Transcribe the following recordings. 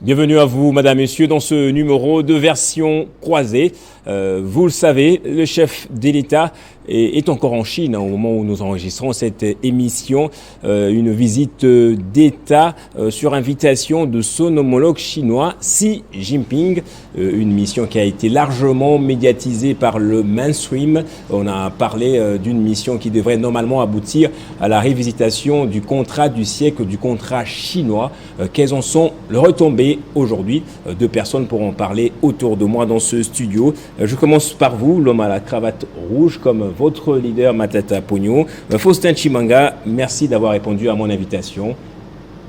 Bienvenue à vous, madame, messieurs, dans ce numéro de version croisée. Vous le savez, le chef de l'État est encore en Chine au moment où nous enregistrons cette émission. Une visite d'État sur invitation de son homologue chinois Xi Jinping. Une mission qui a été largement médiatisée par le mainstream. On a parlé d'une mission qui devrait normalement aboutir à la révisitation du contrat du siècle, du contrat chinois. Quelles en sont les retombées aujourd'hui? Deux personnes pourront parler autour de moi dans ce studio. Je commence par vous, l'homme à la cravate rouge, comme votre leader Matata Ponyo. Faustin Chimanga, merci d'avoir répondu à mon invitation.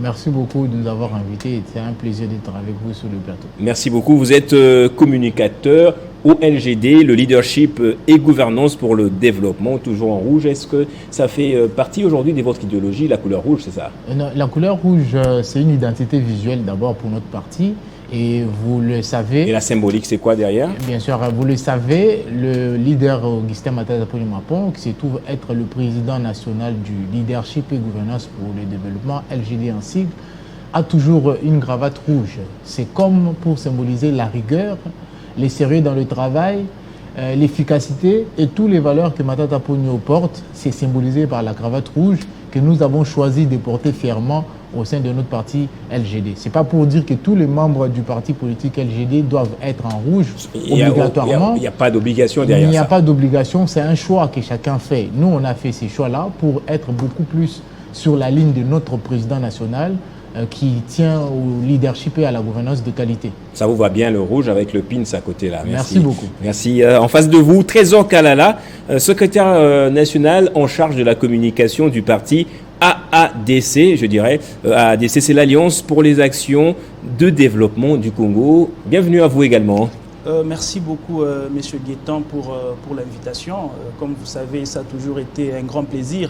Merci beaucoup de nous avoir invités. C'est un plaisir d'être avec vous sur le plateau. Merci beaucoup. Vous êtes communicateur au LGD, le leadership et gouvernance pour le développement, toujours en rouge. Est-ce que ça fait partie aujourd'hui de votre idéologie, la couleur rouge, c'est ça? La couleur rouge, c'est une identité visuelle d'abord pour notre parti. Et vous le savez... Et la symbolique, c'est quoi derrière? Bien sûr, vous le savez, le leader Augustin Matata Ponyo Mapon, qui se trouve être le président national du leadership et gouvernance pour le développement, LGD en sigle, a toujours une cravate rouge. C'est comme pour symboliser la rigueur, les sérieux dans le travail, l'efficacité et toutes les valeurs que Matata Ponyo porte, c'est symbolisé par la cravate rouge que nous avons choisi de porter fièrement au sein de notre parti LGD. Ce n'est pas pour dire que tous les membres du parti politique LGD doivent être en rouge obligatoirement. Il n'y a pas d'obligation derrière ça. Il n'y a pas d'obligation, c'est un choix que chacun fait. Nous, on a fait ces choix-là pour être beaucoup plus sur la ligne de notre président national qui tient au leadership et à la gouvernance de qualité. Ça vous va bien le rouge avec le pins à côté là. Merci beaucoup. Merci. En face de vous, Trésor Kalala, secrétaire national en charge de la communication du parti AADC, je dirais. AADC, c'est l'Alliance pour les actions de développement du Congo. Bienvenue à vous également. Merci beaucoup, Monsieur Guettan, pour l'invitation. Comme vous savez, ça a toujours été un grand plaisir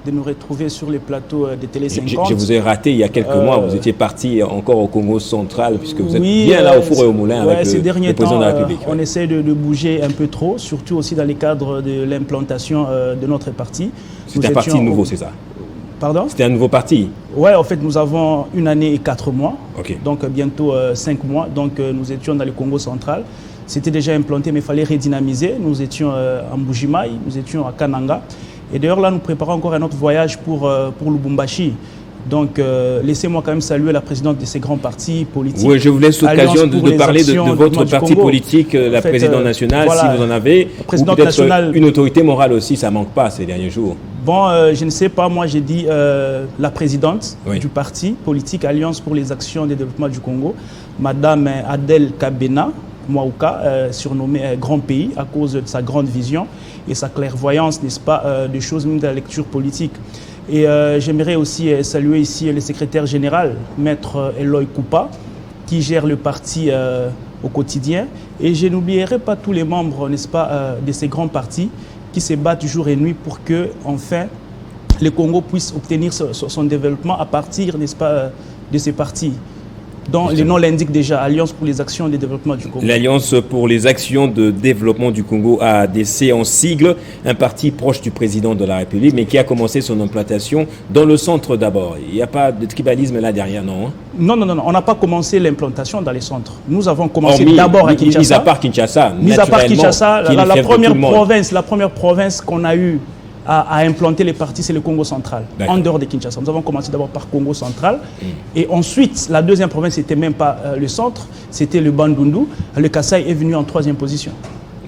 de nous retrouver sur les plateaux de Télé 50. Je vous ai raté il y a quelques mois. Vous étiez parti encore au Congo central, puisque vous êtes bien là au four et au moulin avec le président de la République. On essaie de bouger un peu trop, surtout aussi dans les cadres de l'implantation de notre parti. C'est un parti nouveau, c'est ça? Pardon? C'était un nouveau parti? Oui, en fait, nous avons 1 année et 4 mois, okay. Donc bientôt 5 mois. Donc nous étions dans le Congo central. C'était déjà implanté, mais il fallait redynamiser. Nous étions à Mbujimaï, nous étions à Kananga. Et d'ailleurs, là, nous préparons encore un autre voyage pour Lubumbashi. Donc, laissez-moi quand même saluer la présidente de ces grands partis politiques. Oui, je vous laisse l'occasion de parler de votre parti politique, la présidente nationale, voilà, si vous en avez, ou peut-être une autorité morale aussi, ça ne manque pas ces derniers jours. Bon, je ne sais pas, moi j'ai dit la présidente du parti politique Alliance pour les actions de développement du Congo, Madame Adèle Kabena Mouaouka, surnommée Grand Pays à cause de sa grande vision et sa clairvoyance, n'est-ce pas, des choses même de la lecture politique. Et j'aimerais aussi saluer ici le secrétaire général, Maître Eloy Koupa, qui gère le parti au quotidien. Et je n'oublierai pas tous les membres, n'est-ce pas, de ces grands partis qui se battent jour et nuit pour que, enfin, le Congo puisse obtenir son développement à partir, n'est-ce pas, de ces partis. dont le nom l'indique déjà, Alliance pour les actions de développement du Congo. L'Alliance pour les actions de développement du Congo, AADC en sigle, un parti proche du président de la République, mais qui a commencé son implantation dans le centre d'abord. Il n'y a pas de tribalisme là derrière, non hein? Non, on n'a pas commencé l'implantation dans les centres. Nous avons commencé d'abord à Kinshasa. Mis à part Kinshasa, la première province qu'on a eue à implanter les partis, c'est le Congo central, en dehors de Kinshasa. Nous avons commencé d'abord par Congo central. Et ensuite, la deuxième province, ce n'était même pas le centre, c'était le Bandundu. Le Kasaï est venu en 3e position.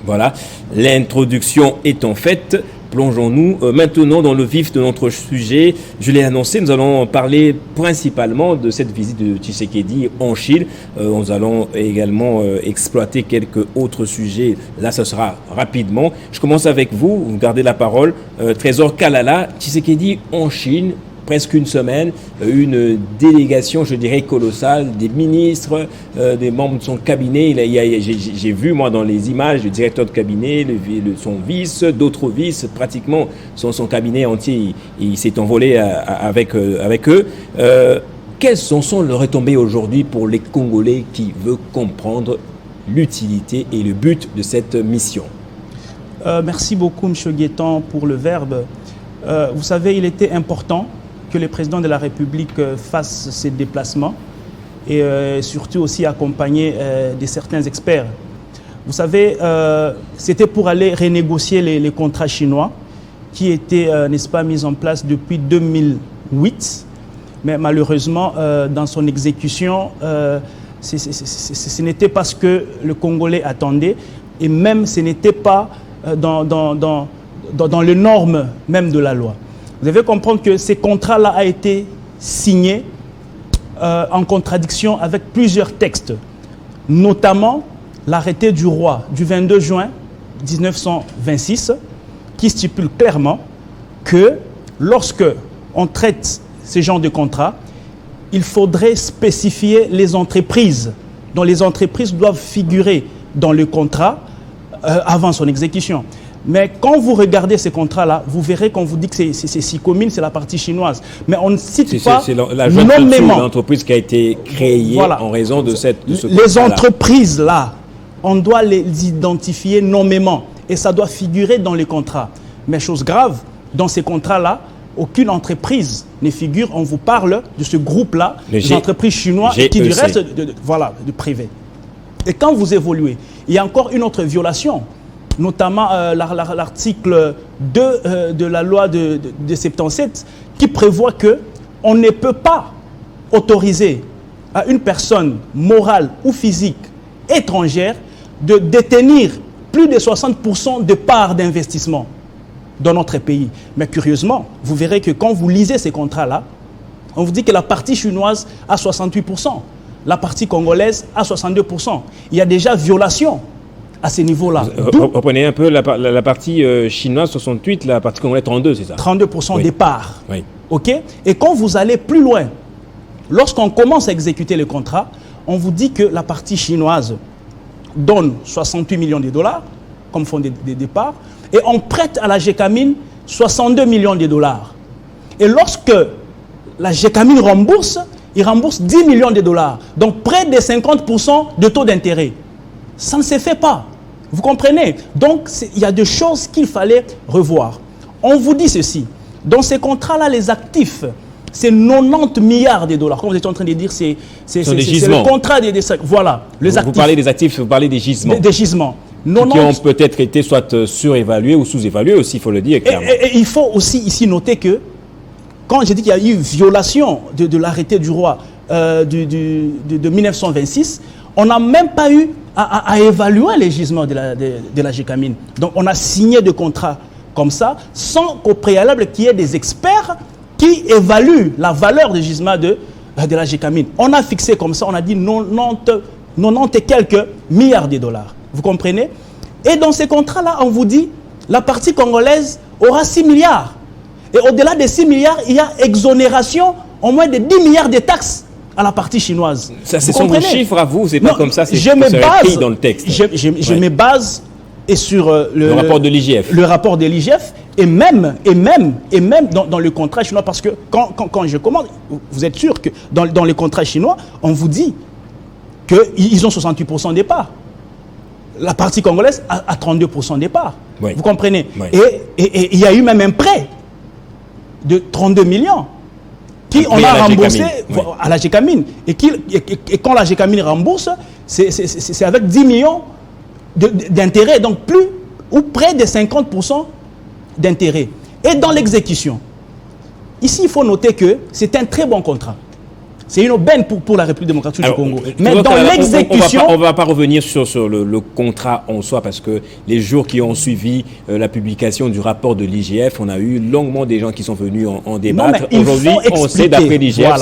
Voilà, l'introduction étant faite, plongeons-nous maintenant dans le vif de notre sujet. Je l'ai annoncé, nous allons parler principalement de cette visite de Tshisekedi en Chine. Nous allons également exploiter quelques autres sujets. Là, ce sera rapidement. Je commence avec vous, vous gardez la parole. Trésor Kalala, Tshisekedi en Chine. Presque une semaine, une délégation, je dirais, colossale, des ministres, des membres de son cabinet. J'ai vu, moi, dans les images, le directeur de cabinet, son vice, d'autres vices, pratiquement son cabinet entier, il s'est envolé avec eux. Quelles sont les retombées aujourd'hui pour les Congolais qui veulent comprendre l'utilité et le but de cette mission? Merci beaucoup, M. Guettan, pour le verbe. Vous savez, il était important que le président de la République fasse ses déplacements et surtout aussi accompagné de certains experts. Vous savez, c'était pour aller renégocier les contrats chinois qui étaient, n'est-ce pas, mis en place depuis 2008. Mais malheureusement, dans son exécution, ce n'était pas ce que le Congolais attendait. Et même, ce n'était pas dans les normes même de la loi. Vous devez comprendre que ces contrats-là ont été signés en contradiction avec plusieurs textes, notamment l'arrêté du roi du 22 juin 1926, qui stipule clairement que lorsque on traite ce genre de contrat, il faudrait spécifier les entreprises, dont les entreprises doivent figurer dans le contrat avant son exécution. Mais quand vous regardez ces contrats-là, vous verrez qu'on vous dit que c'est Sicomine, c'est la partie chinoise. Mais on ne cite pas nommément l'entreprise qui a été créée en raison de ce les entreprises-là, on doit les identifier nommément et ça doit figurer dans les contrats. Mais chose grave, dans ces contrats-là, aucune entreprise ne figure. On vous parle de ce groupe-là, des entreprises chinoises qui du reste de privé. Et quand vous évoluez, il y a encore une autre violation, notamment l'article 2 de la loi de 77 qui prévoit qu'on ne peut pas autoriser à une personne morale ou physique étrangère de détenir plus de 60% de parts d'investissement dans notre pays. Mais curieusement, vous verrez que quand vous lisez ces contrats-là, on vous dit que la partie chinoise a 68%, la partie congolaise a 62%. Il y a déjà violation à ce niveau-là. Reprenez un peu la partie chinoise 68, la partie congolaise 32, c'est ça? 32% des parts. Oui. OK? Et quand vous allez plus loin, lorsqu'on commence à exécuter le contrat, on vous dit que la partie chinoise donne 68 millions de dollars comme fonds de départ et on prête à la Gécamine 62 millions de dollars. Et lorsque la Gécamine rembourse, il rembourse 10 millions de dollars. Donc près de 50% de taux d'intérêt. Ça ne se fait pas. Vous comprenez? Donc il y a des choses qu'il fallait revoir. On vous dit ceci. Dans ces contrats-là, les actifs, c'est 90 milliards de dollars. Comme vous êtes en train de dire, c'est le contrat des voilà, les actifs. Vous parlez des actifs, vous parlez des gisements. Des gisements. 90... Qui ont peut-être été soit surévalués ou sous-évalués aussi, il faut le dire clairement. Et il faut aussi ici noter que, quand j'ai dit qu'il y a eu violation de l'arrêté du roi de 1926, on n'a même pas eu à évaluer les gisements de la Gécamine. Donc on a signé des contrats comme ça, sans qu'au préalable qu'il y ait des experts qui évaluent la valeur des gisements de la Gécamine. On a fixé comme ça, on a dit 90 et quelques milliards de dollars. Vous comprenez? Et dans ces contrats-là, on vous dit la partie congolaise aura 6 milliards. Et au-delà des 6 milliards, il y a exonération au moins de 10 milliards de taxes à la partie chinoise. Ça, ce sont vos chiffres à vous, c'est pas comme ça, c'est écrit dans le texte. Je me base sur le rapport de l'IGF. Le rapport de l'IGF et même dans le contrat chinois, parce que quand je commande, vous êtes sûr que dans les contrats chinois, on vous dit qu'ils ont 68% des parts. La partie congolaise a 32% des parts. Oui. Vous comprenez? Oui. Et il y a eu même un prêt de 32 millions qui on a remboursé à la Gécamine. Et quand la Gécamine rembourse, c'est avec 10 millions d'intérêt, donc plus ou près de 50% d'intérêt. Et dans l'exécution, ici il faut noter que c'est un très bon contrat. C'est une aubaine pour la République démocratique du Congo. Mais dans l'exécution... On ne va pas revenir sur le contrat en soi, parce que les jours qui ont suivi la publication du rapport de l'IGF, on a eu longuement des gens qui sont venus en débattre. Aujourd'hui, on sait, d'après l'IGF,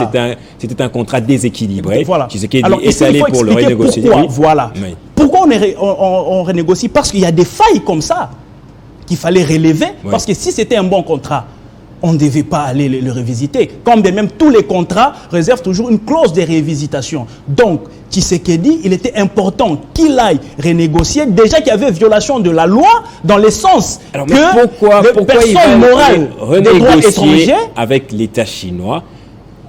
c'était un contrat déséquilibré. Voilà. Alors, est allé pour le renégocier. Pourquoi on renégocie? Parce qu'il y a des failles comme ça qu'il fallait relever. Oui. Parce que si c'était un bon contrat, on ne devait pas aller le revisiter. Comme de même, tous les contrats réservent toujours une clause de révisitation. Donc, Tshisekedi, il était important qu'il aille renégocier, déjà qu'il y avait violation de la loi, dans le sens que pourquoi personnes morales renégocier avec l'État chinois,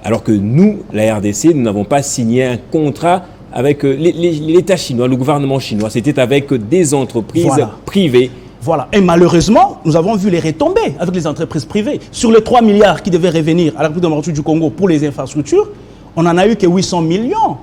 alors que nous, la RDC, nous n'avons pas signé un contrat avec l'État chinois, le gouvernement chinois. C'était avec des entreprises privées. Voilà. Et malheureusement, nous avons vu les retombées avec les entreprises privées. Sur les 3 milliards qui devaient revenir à la République démocratique du Congo pour les infrastructures, on n'en a eu que 800 millions.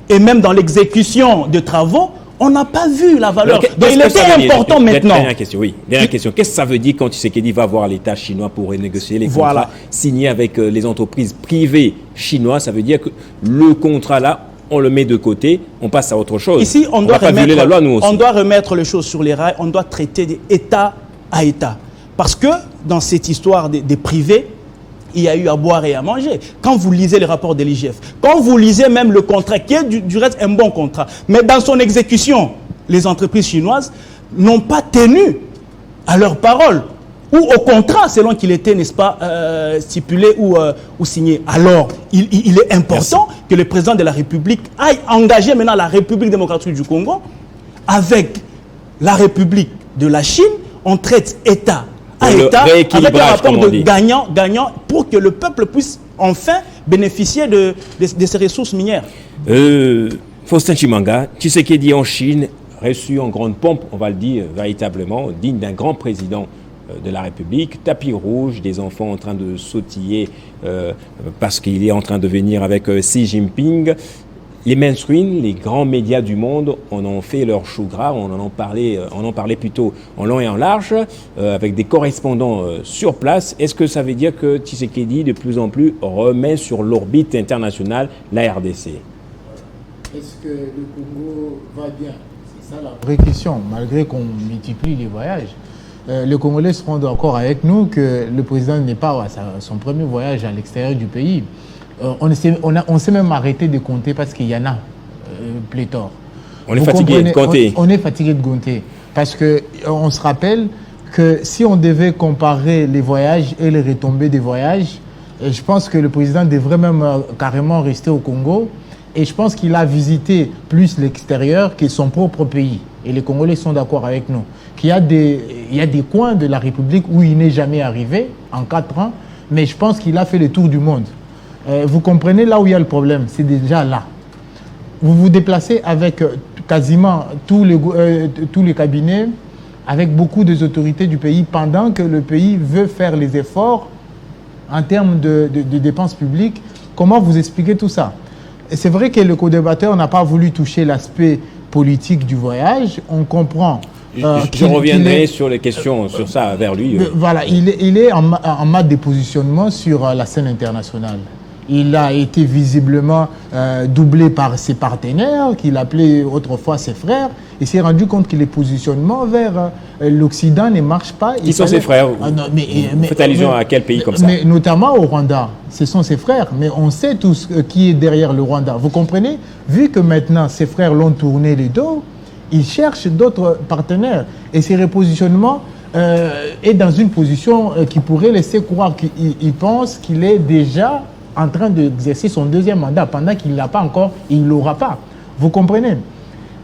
Et même dans l'exécution de travaux, on n'a pas vu la valeur. Donc il était important maintenant. Dernière question, oui. Dernière question. Qu'est-ce que ça veut dire quand Tshisekedi va voir l'État chinois pour renégocier les contrats signés avec les entreprises privées chinoises? Ça veut dire que le contrat là, on le met de côté, on passe à autre chose. Ici, on doit remettre les choses sur les rails, on doit traiter d'État à État. Parce que dans cette histoire des privés, il y a eu à boire et à manger. Quand vous lisez les rapports de l'IGF, quand vous lisez même le contrat, qui est du reste un bon contrat, mais dans son exécution, les entreprises chinoises n'ont pas tenu à leur parole, ou au contrat, selon qu'il était, n'est-ce pas, stipulé ou signé. Alors, il est important que le président de la République aille engager maintenant la République démocratique du Congo avec la République de la Chine. On traite État à État, avec un rapport de gagnant-gagnant pour que le peuple puisse enfin bénéficier de ces ressources minières. Faustin Chimanga, Tshisekedi en Chine, reçu en grande pompe, on va le dire véritablement, digne d'un grand président de la République, tapis rouge, des enfants en train de sautiller parce qu'il est en train de venir avec Xi Jinping. Les mainstream, les grands médias du monde en ont fait leur chou gras, on en parlait plutôt en long et en large, avec des correspondants sur place. Est-ce que ça veut dire que Tshisekedi, de plus en plus, remet sur l'orbite internationale la RDC? Est-ce que le Congo va bien? C'est ça la vraie question, malgré qu'on multiplie les voyages. Les Congolais seront d'accord avec nous que le président n'est pas à son premier voyage à l'extérieur du pays. On s'est même arrêté de compter parce qu'il y en a pléthore. On est fatigué de compter. On est fatigué de compter. Parce qu'on se rappelle que si on devait comparer les voyages et les retombées des voyages, je pense que le président devrait même carrément rester au Congo. Et je pense qu'il a visité plus l'extérieur que son propre pays. Et les Congolais sont d'accord avec nous. Il y a des coins de la République où il n'est jamais arrivé en 4 ans, mais je pense qu'il a fait le tour du monde. Vous comprenez là où il y a le problème, c'est déjà là. Vous vous déplacez avec quasiment tous les cabinets, avec beaucoup des autorités du pays, pendant que le pays veut faire les efforts en termes de dépenses publiques. Comment vous expliquez tout ça? C'est vrai que le co-débatteur n'a pas voulu toucher l'aspect politique du voyage. On comprend. Je reviendrai sur les questions sur ça vers lui. Voilà, il est en mode de positionnement sur la scène internationale. Il a été visiblement doublé par ses partenaires, qu'il appelait autrefois ses frères. Il s'est rendu compte que les positionnements vers l'Occident ne marchent pas. Qui sont ses frères? Vous faites allusion à quel pays comme ça? Mais notamment au Rwanda. Ce sont ses frères. Mais on sait tous qui est derrière le Rwanda. Vous comprenez? Vu que maintenant ses frères l'ont tourné le dos, il cherche d'autres partenaires. Et ces repositionnements est dans une position qui pourrait laisser croire qu'il pense qu'il est déjà en train d'exercer son deuxième mandat. Pendant qu'il ne l'a pas encore, il ne l'aura pas. Vous comprenez?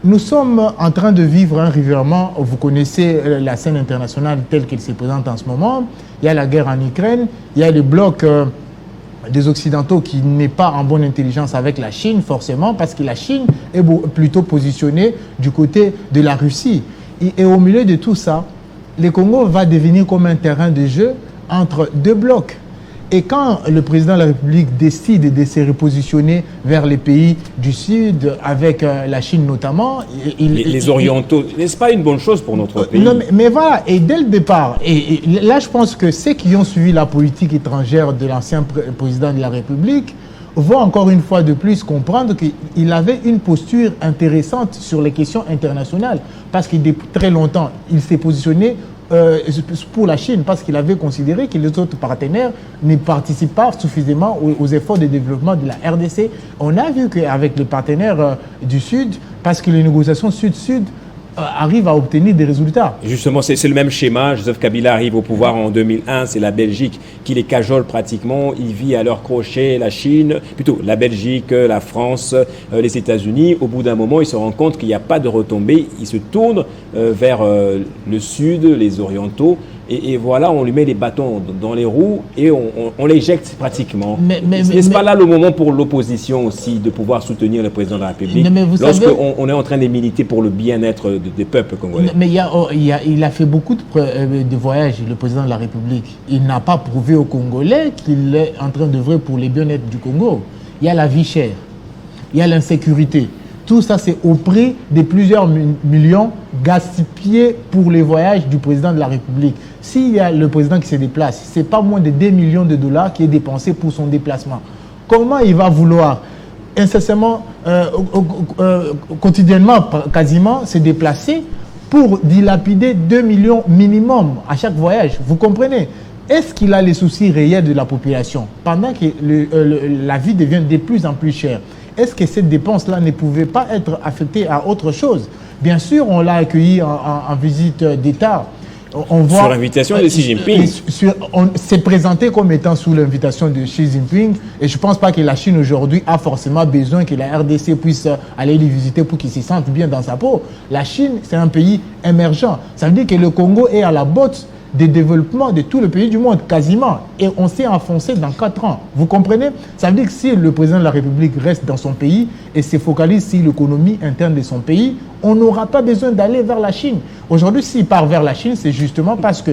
Nous sommes en train de vivre un revirement. Vous connaissez la scène internationale telle qu'elle se présente en ce moment. Il y a la guerre en Ukraine. Il y a le bloc des Occidentaux qui n'est pas en bonne intelligence avec la Chine, forcément, parce que la Chine est plutôt positionnée du côté de la Russie. Et au milieu de tout ça, le Congo va devenir comme un terrain de jeu entre deux blocs. Et quand le président de la République décide de se repositionner vers les pays du Sud, avec la Chine notamment... Les orientaux, n'est-ce pas une bonne chose pour notre pays? Non, mais voilà, et dès le départ, et là je pense que ceux qui ont suivi la politique étrangère de l'ancien président de la République vont encore une fois de plus comprendre qu'il avait une posture intéressante sur les questions internationales, parce que depuis très longtemps, il s'est positionné pour la Chine, parce qu'il avait considéré que les autres partenaires ne participent pas suffisamment aux efforts de développement de la RDC. On a vu qu'avec les partenaires du Sud, parce que les négociations Sud-Sud arrivent à obtenir des résultats. Justement, c'est le même schéma. Joseph Kabila arrive au pouvoir en 2001, c'est la Belgique qui les cajole pratiquement. Il vit à leur crochet la Chine, plutôt la Belgique, la France, les États-Unis. Au bout d'un moment, il se rend compte qu'il n'y a pas de retombées. Il se tourne vers le Sud, les Orientaux. Et voilà, on lui met les bâtons dans les roues et on l'éjecte pratiquement. N'est-ce pas là le moment pour l'opposition aussi de pouvoir soutenir le président de la République lorsqu'on est en train de militer pour le bien-être des peuples congolais? Mais il a fait beaucoup de voyages, le président de la République. Il n'a pas prouvé aux Congolais qu'il est en train d'œuvrer pour le bien-être du Congo. il y a la vie chère, il y a l'insécurité. Tout ça, c'est au prix de plusieurs millions gaspillés pour les voyages du président de la République. S'il y a le président qui se déplace, ce n'est pas moins de 2 millions de dollars qui est dépensé pour son déplacement. Comment il va vouloir incessamment, quotidiennement, quasiment, se déplacer pour dilapider 2 millions minimum à chaque voyage? Vous comprenez? Est-ce qu'il a les soucis réels de la population pendant que la vie devient de plus en plus chère? Est-ce que cette dépense-là ne pouvait pas être affectée à autre chose? Bien sûr, on l'a accueilli en visite d'État. On voit, sur l'invitation de Xi Jinping. On s'est présenté comme étant sous l'invitation de Xi Jinping. Et je ne pense pas que la Chine aujourd'hui a forcément besoin que la RDC puisse aller les visiter pour qu'ils se sentent bien dans sa peau. La Chine, c'est un pays émergent. Ça veut dire que le Congo est à la botte des développements de tous les pays du monde, quasiment. Et on s'est enfoncé dans 4 ans. Vous comprenez? Ça veut dire que si le président de la République reste dans son pays et se focalise sur l'économie interne de son pays, on n'aura pas besoin d'aller vers la Chine. Aujourd'hui, s'il part vers la Chine, c'est justement parce que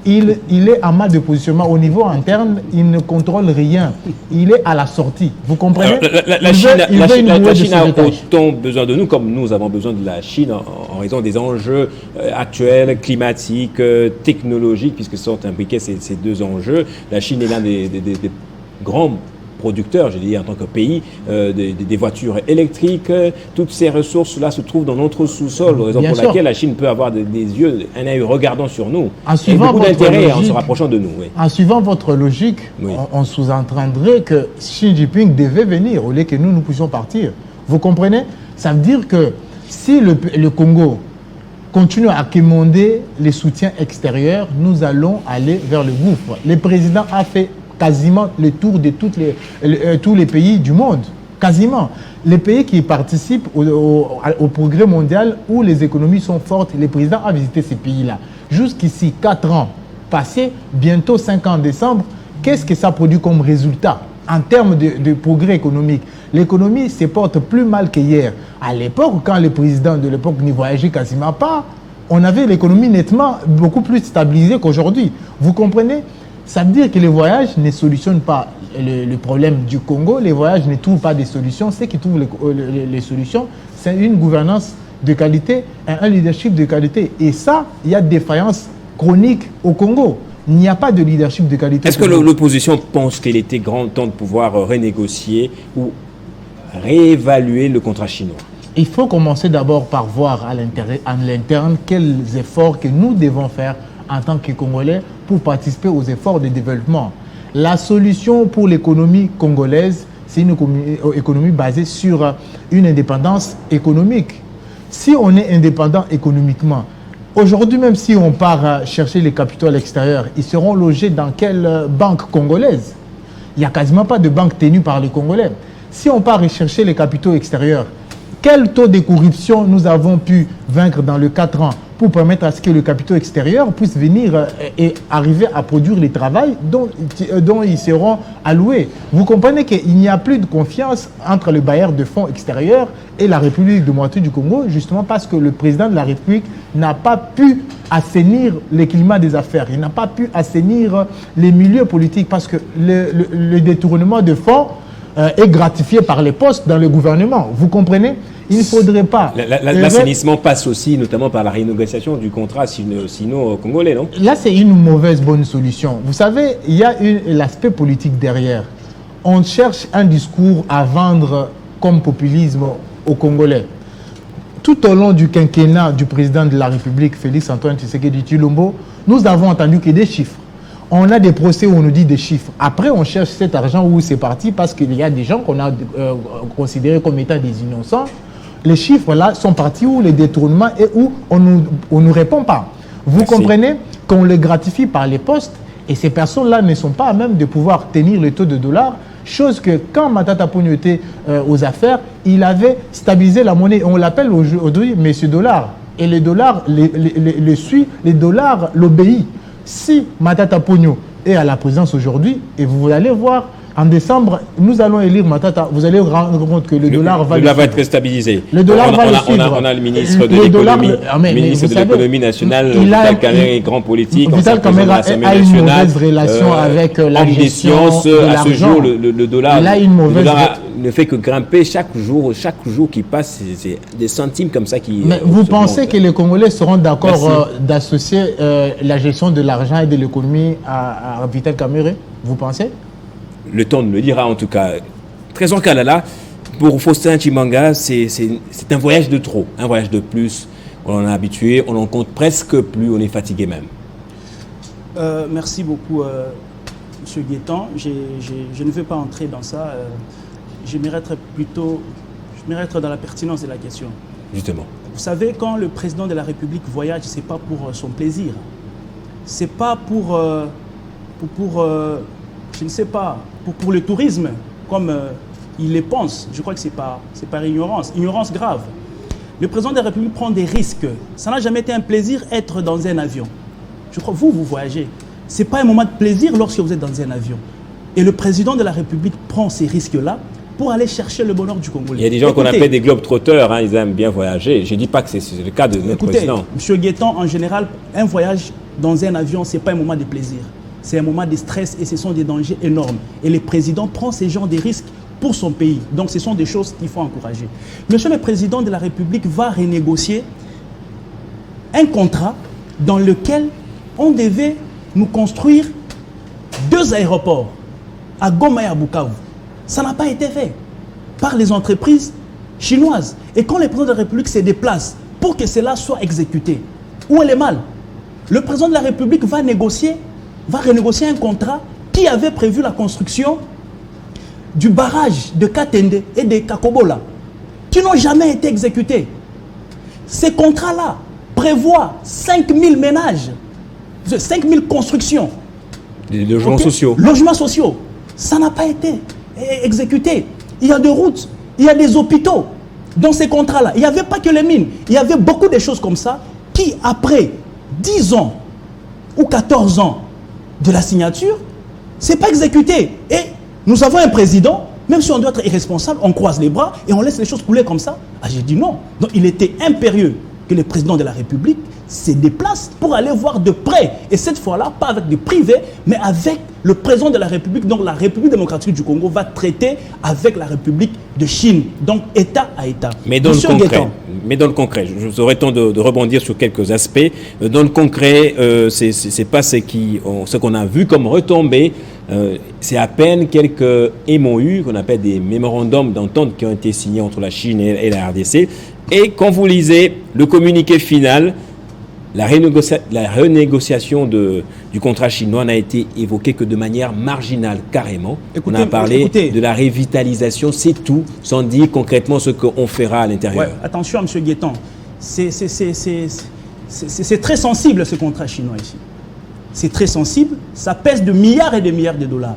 il est en mal de positionnement au niveau interne, il ne contrôle rien. Il est à la sortie. Vous comprenez? La Chine a autant besoin de nous comme nous avons besoin de la Chine en raison des enjeux actuels, climatiques, technologiques, puisque sont imbriqués ces deux enjeux. La Chine est l'un des grands producteurs, je dis en tant que pays, des voitures électriques. Toutes ces ressources-là se trouvent dans notre sous-sol, raison pour laquelle la Chine peut avoir des yeux, un œil regardant sur nous. Et beaucoup d'intérêt en se rapprochant de nous. Oui. En suivant votre logique, oui, on sous-entendrait que Xi Jinping devait venir au lieu que nous puissions partir. Vous comprenez? Ça veut dire que si le Congo continue à quémander les soutiens extérieurs, nous allons aller vers le gouffre. Le président a fait quasiment le tour de tous les pays du monde. Quasiment. Les pays qui participent au progrès mondial où les économies sont fortes, le président a visité ces pays-là. Jusqu'ici, 4 ans passés, bientôt 5 ans en décembre, qu'est-ce que ça produit comme résultat en termes de progrès économique? L'économie se porte plus mal qu'hier. À l'époque, quand les présidents de l'époque n'y voyageaient quasiment pas, on avait l'économie nettement beaucoup plus stabilisée qu'aujourd'hui. Vous comprenez? Ça veut dire que les voyages ne solutionnent pas le problème du Congo. Les voyages ne trouvent pas des solutions. Ceux qui trouvent les solutions, c'est une gouvernance de qualité, un leadership de qualité. Et ça, il y a des défaillances chroniques au Congo. Il n'y a pas de leadership de qualité. Est-ce que l'opposition pense qu'il était grand temps de pouvoir renégocier ou réévaluer le contrat chinois? Il faut commencer d'abord par voir à l'interne quels efforts que nous devons faire en tant que Congolais pour participer aux efforts de développement. La solution pour l'économie congolaise, c'est une économie basée sur une indépendance économique. Si on est indépendant économiquement, aujourd'hui même si on part chercher les capitaux à l'extérieur, ils seront logés dans quelle banque congolaise? Il n'y a quasiment pas de banque tenue par les Congolais. Si on part chercher les capitaux extérieurs, quel taux de corruption nous avons pu vaincre dans les 4 ans pour permettre à ce que le capital extérieur puisse venir et arriver à produire les travaux dont ils seront alloués. Vous comprenez qu'il n'y a plus de confiance entre les bailleurs de fonds extérieurs et la République démocratique du Congo, justement parce que le président de la République n'a pas pu assainir le climat des affaires. Il n'a pas pu assainir les milieux politiques parce que le détournement de fonds est gratifié par les postes dans le gouvernement. Vous comprenez? Il ne faudrait pas. L'assainissement passe aussi notamment par la renégociation du contrat sino-congolais, non? Là, c'est une bonne solution. Vous savez, il y a l'aspect politique derrière. On cherche un discours à vendre comme populisme aux Congolais. Tout au long du quinquennat du président de la République, Félix Antoine Tshisekedi Tshilombo, nous avons entendu que des chiffres. On a des procès où on nous dit des chiffres. Après, on cherche cet argent où c'est parti parce qu'il y a des gens qu'on a considérés comme étant des innocents. Les chiffres là sont partis où les détournements et où on nous répond pas. Vous comprenez qu'on les gratifie par les postes et ces personnes-là ne sont pas à même de pouvoir tenir le taux de dollar. Chose que quand Matata Ponyo était aux affaires, il avait stabilisé la monnaie. On l'appelle aujourd'hui Monsieur Dollar. Et le dollar le suit, les dollars l'obéit. Si Matata Ponyo est à la présidence aujourd'hui, et vous allez voir En décembre, nous allons élire Matata. Vous allez vous rendre compte que le dollar va être stabilisé. Le dollar va le suivre. On a le ministre de l'économie nationale, Vital Kamerhe, grand politique. Vital Kamerhe a une mauvaise relation avec la gestion de l'argent. À ce jour, le dollar ne fait que grimper chaque jour qui passe. C'est des centimes comme ça qui... Mais vous pensez que les Congolais seront d'accord d'associer la gestion de l'argent et de l'économie à Vital Kamerhe? Vous pensez? Le temps nous le dira en tout cas. Trésor Kalala, pour Faustin Tshimanga, c'est un voyage de trop, un voyage de plus. On en est habitué, on n'en compte presque plus, on est fatigué même. Merci beaucoup, M. Guettan. Je ne veux pas entrer dans ça. J'aimerais être dans la pertinence de la question. Justement. Vous savez, quand le président de la République voyage, ce n'est pas pour son plaisir. Ce n'est pas pour je ne sais pas, pour le tourisme, comme il le pense. Je crois que c'est par ignorance grave. Le président de la République prend des risques. Ça n'a jamais été un plaisir être dans un avion. Je crois que vous voyagez. Ce n'est pas un moment de plaisir lorsque vous êtes dans un avion. Et le président de la République prend ces risques-là pour aller chercher le bonheur du Congolais. Il y a des gens qu'on appelle des globetrotters, ils aiment bien voyager. Je ne dis pas que c'est le cas de notre président. M. Guettan, en général, un voyage dans un avion, ce n'est pas un moment de plaisir. C'est un moment de stress et ce sont des dangers énormes. Et le président prend ces genres de risques pour son pays. Donc ce sont des choses qu'il faut encourager. Monsieur le président de la République va renégocier un contrat dans lequel on devait nous construire 2 aéroports à Goma et à Bukavu. Ça n'a pas été fait par les entreprises chinoises. Et quand le président de la République se déplace pour que cela soit exécuté, où est le mal? Le président de la République va renégocier un contrat qui avait prévu la construction du barrage de Katende et de Kakobola, qui n'ont jamais été exécutés. Ces contrats-là prévoient 5000 ménages, 5000 constructions. Des logements sociaux. Logements sociaux. Ça n'a pas été exécuté. Il y a des routes, il y a des hôpitaux dans ces contrats-là. Il n'y avait pas que les mines. Il y avait beaucoup de choses comme ça qui, après 10 ans ou 14 ans de la signature, ce n'est pas exécuté. Et nous avons un président, même si on doit être irresponsable, on croise les bras et on laisse les choses couler comme ça. Ah, j'ai dit non. Donc il était impérieux que le président de la République se déplace pour aller voir de près. Et cette fois-là, pas avec des privés, mais avec le président de la République. Donc la République démocratique du Congo va traiter avec la République de Chine. Donc État à État. Mais dans le concret, j'aurais temps de rebondir sur quelques aspects. Dans le concret, c'est pas ce qu'on a vu comme retombée. C'est à peine quelques MOU, qu'on appelle des mémorandums d'entente, qui ont été signés entre la Chine et la RDC. Et quand vous lisez le communiqué final, la renégociation du contrat chinois n'a été évoquée que de manière marginale, carrément. On a parlé de la revitalisation, c'est tout, sans dire concrètement ce qu'on fera à l'intérieur. Ouais, attention, M. Guettan, c'est très sensible ce contrat chinois ici. C'est très sensible, ça pèse de milliards et de milliards de dollars.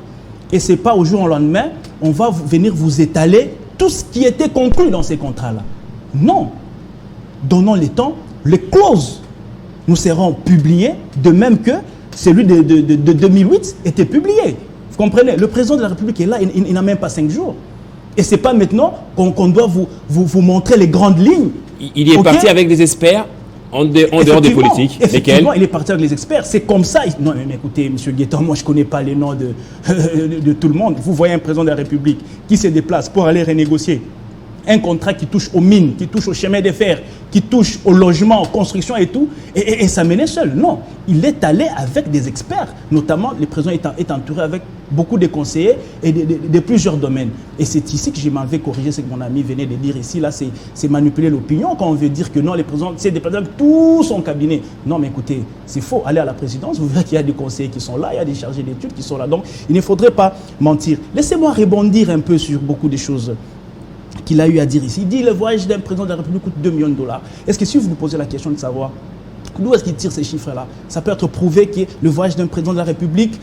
Et ce n'est pas au jour au lendemain, on va venir vous étaler tout ce qui était conclu dans ces contrats-là. Non. Donnons le temps, les clauses nous seront publiées, de même que celui de 2008 était publié. Vous comprenez? Le président de la République est là, il n'a même pas 5 jours. Et ce n'est pas maintenant qu'on doit vous montrer les grandes lignes. Il y est parti avec des experts en dehors des politiques. Effectivement, il est parti avec les experts. C'est comme ça. Non, mais écoutez, M. Guettan, moi, je ne connais pas les noms de tout le monde. Vous voyez un président de la République qui se déplace pour aller renégocier un contrat qui touche aux mines, qui touche au chemin de fer, qui touche au logement, aux constructions et tout, et ça menait seul. Non, il est allé avec des experts, notamment le président est entouré avec beaucoup de conseillers et de plusieurs domaines. Et c'est ici que je m'en vais corriger ce que mon ami venait de dire ici. Là, c'est manipuler l'opinion quand on veut dire que non, le président s'est déplacé avec tout son cabinet. Non, mais écoutez, c'est faux. Allez à la présidence, vous verrez qu'il y a des conseillers qui sont là, il y a des chargés d'études qui sont là. Donc, il ne faudrait pas mentir. Laissez-moi rebondir un peu sur beaucoup de choses qu'il a eu à dire ici. Il dit le voyage d'un président de la République coûte 2 millions de dollars. Est-ce que si vous vous posez la question de savoir d'où est-ce qu'il tire ces chiffres-là, ça peut être prouvé que le voyage d'un président de la République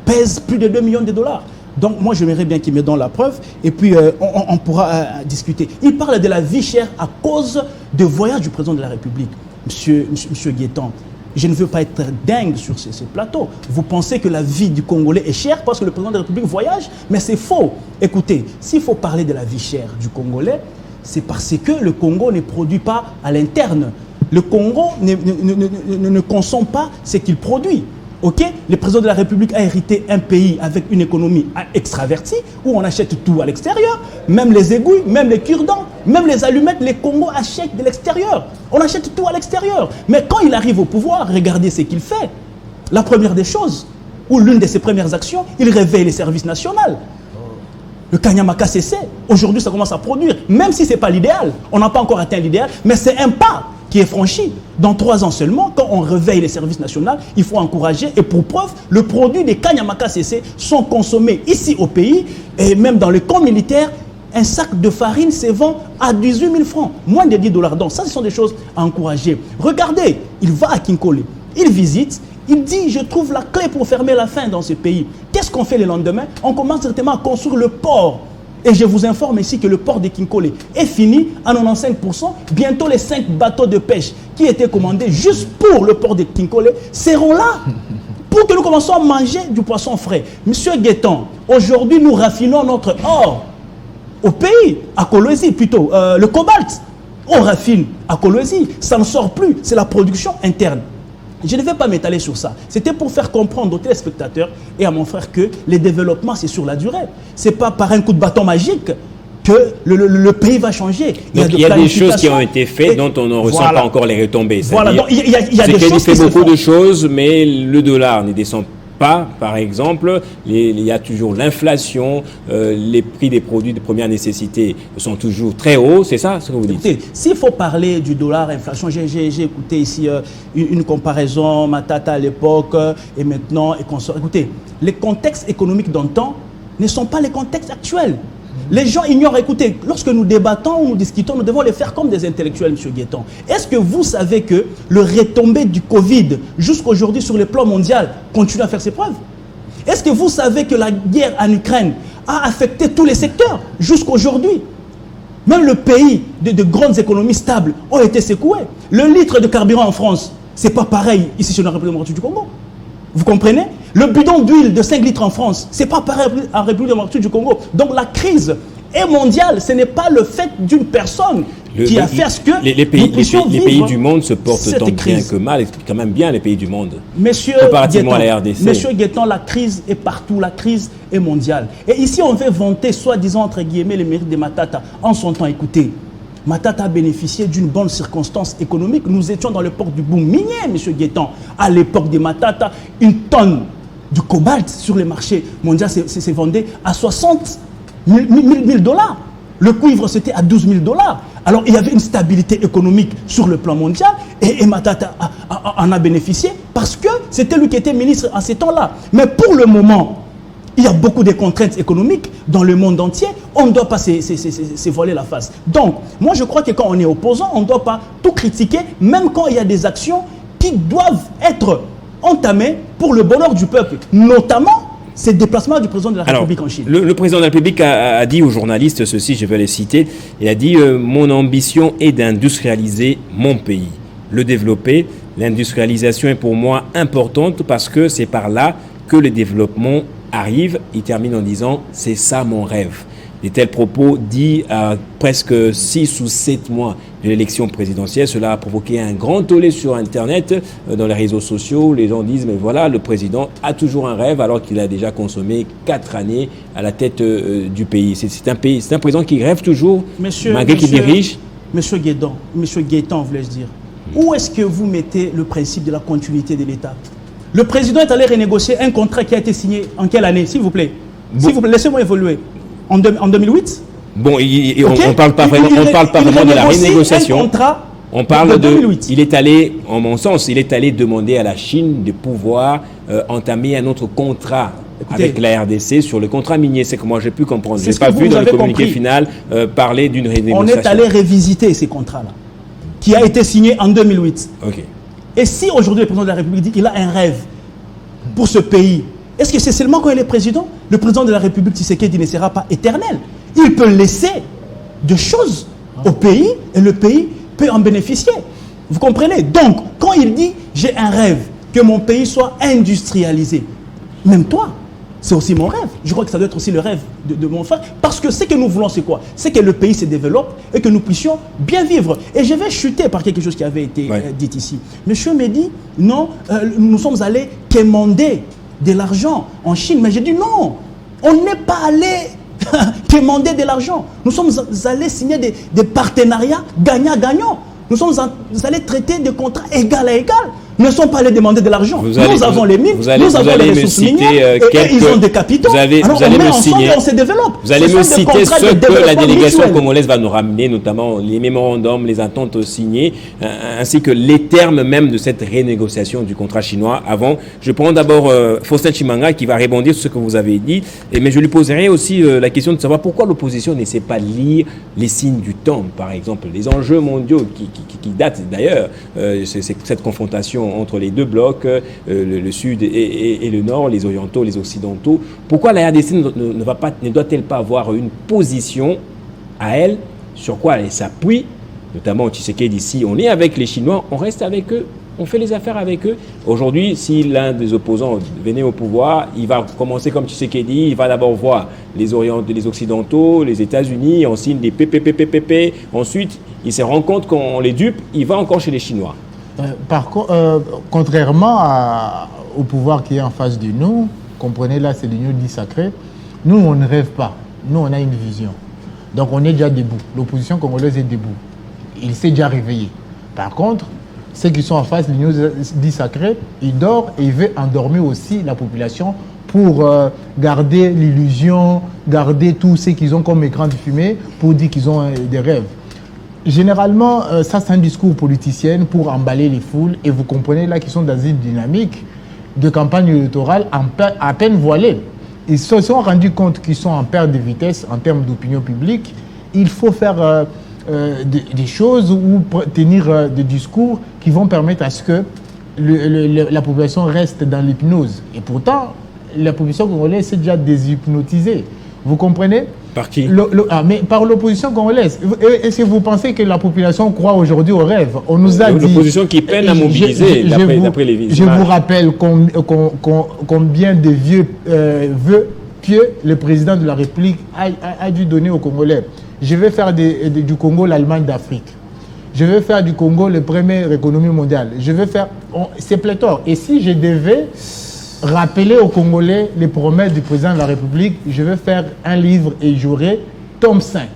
pèse plus de 2 millions de dollars. Donc moi j'aimerais bien qu'il me donne la preuve et puis on pourra discuter. Il parle de la vie chère à cause du voyage du président de la République. Monsieur Guettan, Je ne veux pas être dingue sur ces plateaux. Vous pensez que la vie du Congolais est chère parce que le président de la République voyage? Mais c'est faux. Écoutez, s'il faut parler de la vie chère du Congolais, c'est parce que le Congo ne produit pas à l'interne. Le Congo ne consomme pas ce qu'il produit. Ok, le président de la République a hérité un pays avec une économie extravertie où on achète tout à l'extérieur, même les aiguilles, même les cure-dents, même les allumettes, les Congos achètent de l'extérieur. On achète tout à l'extérieur. Mais quand il arrive au pouvoir, regardez ce qu'il fait. La première des choses, ou l'une de ses premières actions, il réveille les services nationaux. Le Kanyamaka cessé. Aujourd'hui, ça commence à produire, même si ce n'est pas l'idéal. On n'a pas encore atteint l'idéal, mais c'est un pas qui est franchi. Dans 3 ans seulement, quand on réveille les services nationaux, il faut encourager. Et pour preuve, le produit des Kanyamaka CC sont consommés ici au pays. Et même dans les camps militaires, un sac de farine se vend à 18 000 francs, moins de $10. Donc ça, ce sont des choses à encourager. Regardez, il va à Kinkole, il visite, il dit, je trouve la clé pour fermer la faim dans ce pays. Qu'est-ce qu'on fait le lendemain? On commence directement à construire le port. Et je vous informe ici que le port de Kinkole est fini à 95%. Bientôt, les 5 bateaux de pêche qui étaient commandés juste pour le port de Kinkole seront là pour que nous commençons à manger du poisson frais. Monsieur Guetton, aujourd'hui, nous raffinons notre or au pays, à Kolwezi plutôt, le cobalt. On raffine à Kolwezi, ça ne sort plus, c'est la production interne. Je ne vais pas m'étaler sur ça. C'était pour faire comprendre aux téléspectateurs et à mon frère que les développements, c'est sur la durée. Ce n'est pas par un coup de bâton magique que le pays va changer. Donc, il y a des choses qui ont été faites dont on ne ressent pas encore les retombées. Voilà, donc il y a des choses qui se font. Il fait beaucoup de choses, mais le dollar ne descend pas. Par exemple, il y a toujours l'inflation, les prix des produits de première nécessité sont toujours très hauts. C'est ça ce que vous dites? Écoutez, s'il faut parler du dollar, inflation, j'ai écouté ici une comparaison, Matata à l'époque et maintenant. Écoutez, les contextes économiques d'antan ne sont pas les contextes actuels. Les gens ignorent, écoutez, lorsque nous débattons ou nous discutons, nous devons les faire comme des intellectuels, M. Guetton. Est-ce que vous savez que le retombé du Covid, jusqu'aujourd'hui sur le plan mondial, continue à faire ses preuves? Est-ce que vous savez que la guerre en Ukraine a affecté tous les secteurs jusqu'aujourd'hui? Même le pays de grandes économies stables ont été secoués. Le litre de carburant en France, ce n'est pas pareil ici sur la République démocratique du Congo. Vous comprenez? Le bidon d'huile de 5 litres en France, ce n'est pas pareil en République démocratique du Congo. Donc la crise est mondiale, ce n'est pas le fait d'une personne qui a fait à ce que les pays du monde se portent tant bien que mal, quand même bien les pays du monde. Comparativement à la RDC. Monsieur Guetton, la crise est partout, la crise est mondiale. Et ici on veut vanter, soi-disant entre guillemets, les mérites de Matata. En son temps, écoutez, Matata a bénéficié d'une bonne circonstance économique. Nous étions dans l'époque du boom minier, M. Guetton. À l'époque de Matata, une tonne de cobalt sur les marchés mondiaux s'est vendu à 60 000 $. Le cuivre, c'était à 12 000 $. Alors, il y avait une stabilité économique sur le plan mondial et Matata en a bénéficié parce que c'était lui qui était ministre en ces temps-là. Mais pour le moment, il y a beaucoup de contraintes économiques dans le monde entier. On ne doit pas se voiler la face. Donc, moi, je crois que quand on est opposant, on ne doit pas tout critiquer, même quand il y a des actions qui doivent être entamées pour le bonheur du peuple. Notamment, ces déplacements du président de la République en Chine. Le président de la République a dit aux journalistes ceci, je vais les citer. Il a dit « Mon ambition est d'industrialiser mon pays, le développer. L'industrialisation est pour moi importante parce que c'est par là que le développement arrive. » Il termine en disant « C'est ça mon rêve ». De tels propos dits à presque 6 ou 7 mois de l'élection présidentielle. Cela a provoqué un grand tollé sur Internet, dans les réseaux sociaux. Les gens disent, mais voilà, le président a toujours un rêve alors qu'il a déjà consommé 4 années à la tête du pays. C'est un président qui rêve toujours, malgré qu'il dirige. Monsieur Guetton, voulais-je dire, où est-ce que vous mettez le principe de la continuité de l'État? Le président est allé renégocier un contrat qui a été signé en quelle année, s'il vous plaît? S'il vous plaît, laissez-moi évoluer. En 2008? Bon, okay. On ne parle pas vraiment de la renégociation. On parle de 2008. Il est allé, en mon sens, il est allé demander à la Chine de pouvoir entamer un autre contrat. Écoutez, avec la RDC sur le contrat minier. C'est que moi j'ai pu comprendre. Je n'ai pas vu dans le communiqué final parler d'une renégociation. On est allé révisiter ces contrats-là, qui a été signé en 2008. Okay. Et si aujourd'hui le président de la République dit qu'il a un rêve pour ce pays, est-ce que c'est seulement quand il est président? Le président de la République Tshisekedi ne sera pas éternel. Il peut laisser des choses au pays et le pays peut en bénéficier. Vous comprenez? Donc, quand il dit « j'ai un rêve que mon pays soit industrialisé. Même toi, c'est aussi mon rêve. Je crois que ça doit être aussi le rêve de mon frère. Parce que ce que nous voulons, c'est quoi? C'est que le pays se développe et que nous puissions bien vivre. Et je vais chuter par quelque chose qui avait été dit ici. Monsieur me dit, non, nous sommes allés quémander de l'argent en Chine. Mais j'ai dit non, on n'est pas allé quémander de l'argent. Nous sommes allés signer des partenariats gagnant-gagnant. Nous sommes allés traiter des contrats égal à égal. Nous ne sommes pas allés demander de l'argent. Nous avons les mines, nous avons les ressources minières, et ils ont des capitaux. Vous allez me citer, on se développe. Vous allez me citer ce que la délégation congolaise va nous ramener, notamment les mémorandums, les attentes signées, ainsi que les termes même de cette renégociation du contrat chinois. Avant, je prends d'abord Faustin Chimanga qui va rebondir sur ce que vous avez dit, mais je lui poserai aussi la question de savoir pourquoi l'opposition ne sait pas lire les signes du temps, par exemple, les enjeux mondiaux qui datent d'ailleurs, c'est cette confrontation entre les deux blocs, le Sud et le Nord, les Orientaux, les Occidentaux. Pourquoi la RDC ne doit-elle pas avoir une position à elle, sur quoi elle s'appuie, notamment Tshisekedi d'ici, on est avec les Chinois, on reste avec eux, on fait les affaires avec eux. Aujourd'hui, si l'un des opposants venait au pouvoir, il va commencer comme Tshisekedi, il va d'abord voir les Occidentaux, les États-Unis, on signe des PPPPP, ensuite il se rend compte qu'on les dupe, il va encore chez les Chinois. Par contre, contrairement au pouvoir qui est en face de nous, comprenez là, c'est l'union dit sacré, nous on ne rêve pas, nous on a une vision. Donc on est déjà debout, l'opposition congolaise est debout, il s'est déjà réveillé. Par contre, ceux qui sont en face, l'union dit sacré, ils dorment et ils veulent endormir aussi la population pour garder l'illusion, garder tout ce qu'ils ont comme écran de fumée pour dire qu'ils ont des rêves. Généralement, ça c'est un discours politicien pour emballer les foules et vous comprenez là qu'ils sont dans une dynamique de campagne électorale à peine voilée. Ils se sont rendus compte qu'ils sont en perte de vitesse en termes d'opinion publique. Il faut faire des choses ou tenir des discours qui vont permettre à ce que la population reste dans l'hypnose. Et pourtant, la population congolaise s'est déjà déshypnotisée. Vous comprenez? Par qui? Mais par l'opposition congolaise. Est-ce que vous pensez que la population croit aujourd'hui au rêve? On nous a dit... L'opposition qui peine à mobiliser, d'après les images. Je vous rappelle combien de vœux pieux le président de la République a dû donner aux Congolais. Je vais faire du Congo l'Allemagne d'Afrique. Je vais faire du Congo le premier économie mondiale. Je vais faire... C'est pléthore. Et si je devais rappeler aux Congolais les promesses du président de la République, je vais faire un livre et j'aurai tome 5.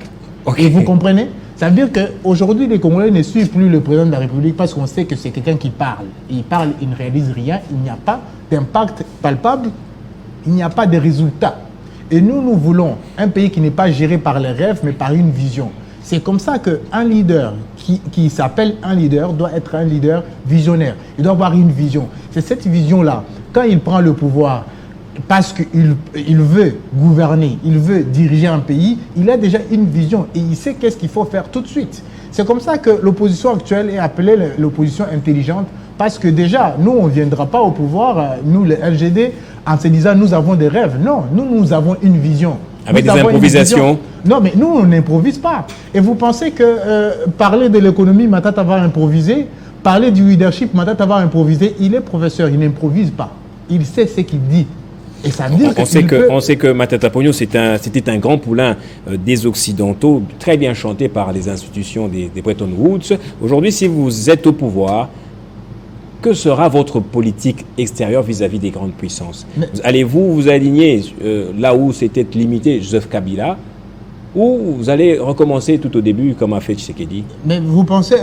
Okay. Et vous comprenez? Ça veut dire qu'aujourd'hui, les Congolais ne suivent plus le président de la République parce qu'on sait que c'est quelqu'un qui parle. Il parle, il ne réalise rien, il n'y a pas d'impact palpable, il n'y a pas de résultats. Et nous voulons un pays qui n'est pas géré par les rêves, mais par une vision. C'est comme ça qu'un leader qui s'appelle un leader doit être un leader visionnaire. Il doit avoir une vision. C'est cette vision-là. Quand il prend le pouvoir, parce qu'il veut gouverner, il veut diriger un pays, il a déjà une vision et il sait qu'est-ce qu'il faut faire tout de suite. C'est comme ça que l'opposition actuelle est appelée l'opposition intelligente, parce que déjà, nous, on ne viendra pas au pouvoir, nous, le LGD, en se disant nous avons des rêves. Non, nous avons une vision. Avec des improvisations. Non, mais nous, on n'improvise pas. Et vous pensez que parler de l'économie, Matata va improviser, parler du leadership, Matata va improviser. Il est professeur, il n'improvise pas. Il sait ce qu'il dit. Et ça veut dire on sait que Matata Ponyo, c'était un grand poulain des Occidentaux, très bien chanté par les institutions des Bretton Woods. Aujourd'hui, si vous êtes au pouvoir, que sera votre politique extérieure vis-à-vis des grandes puissances? Allez-vous vous aligner là où c'était limité Joseph Kabila, ou vous allez recommencer tout au début comme a fait Tshisekedi? Mais vous pensez,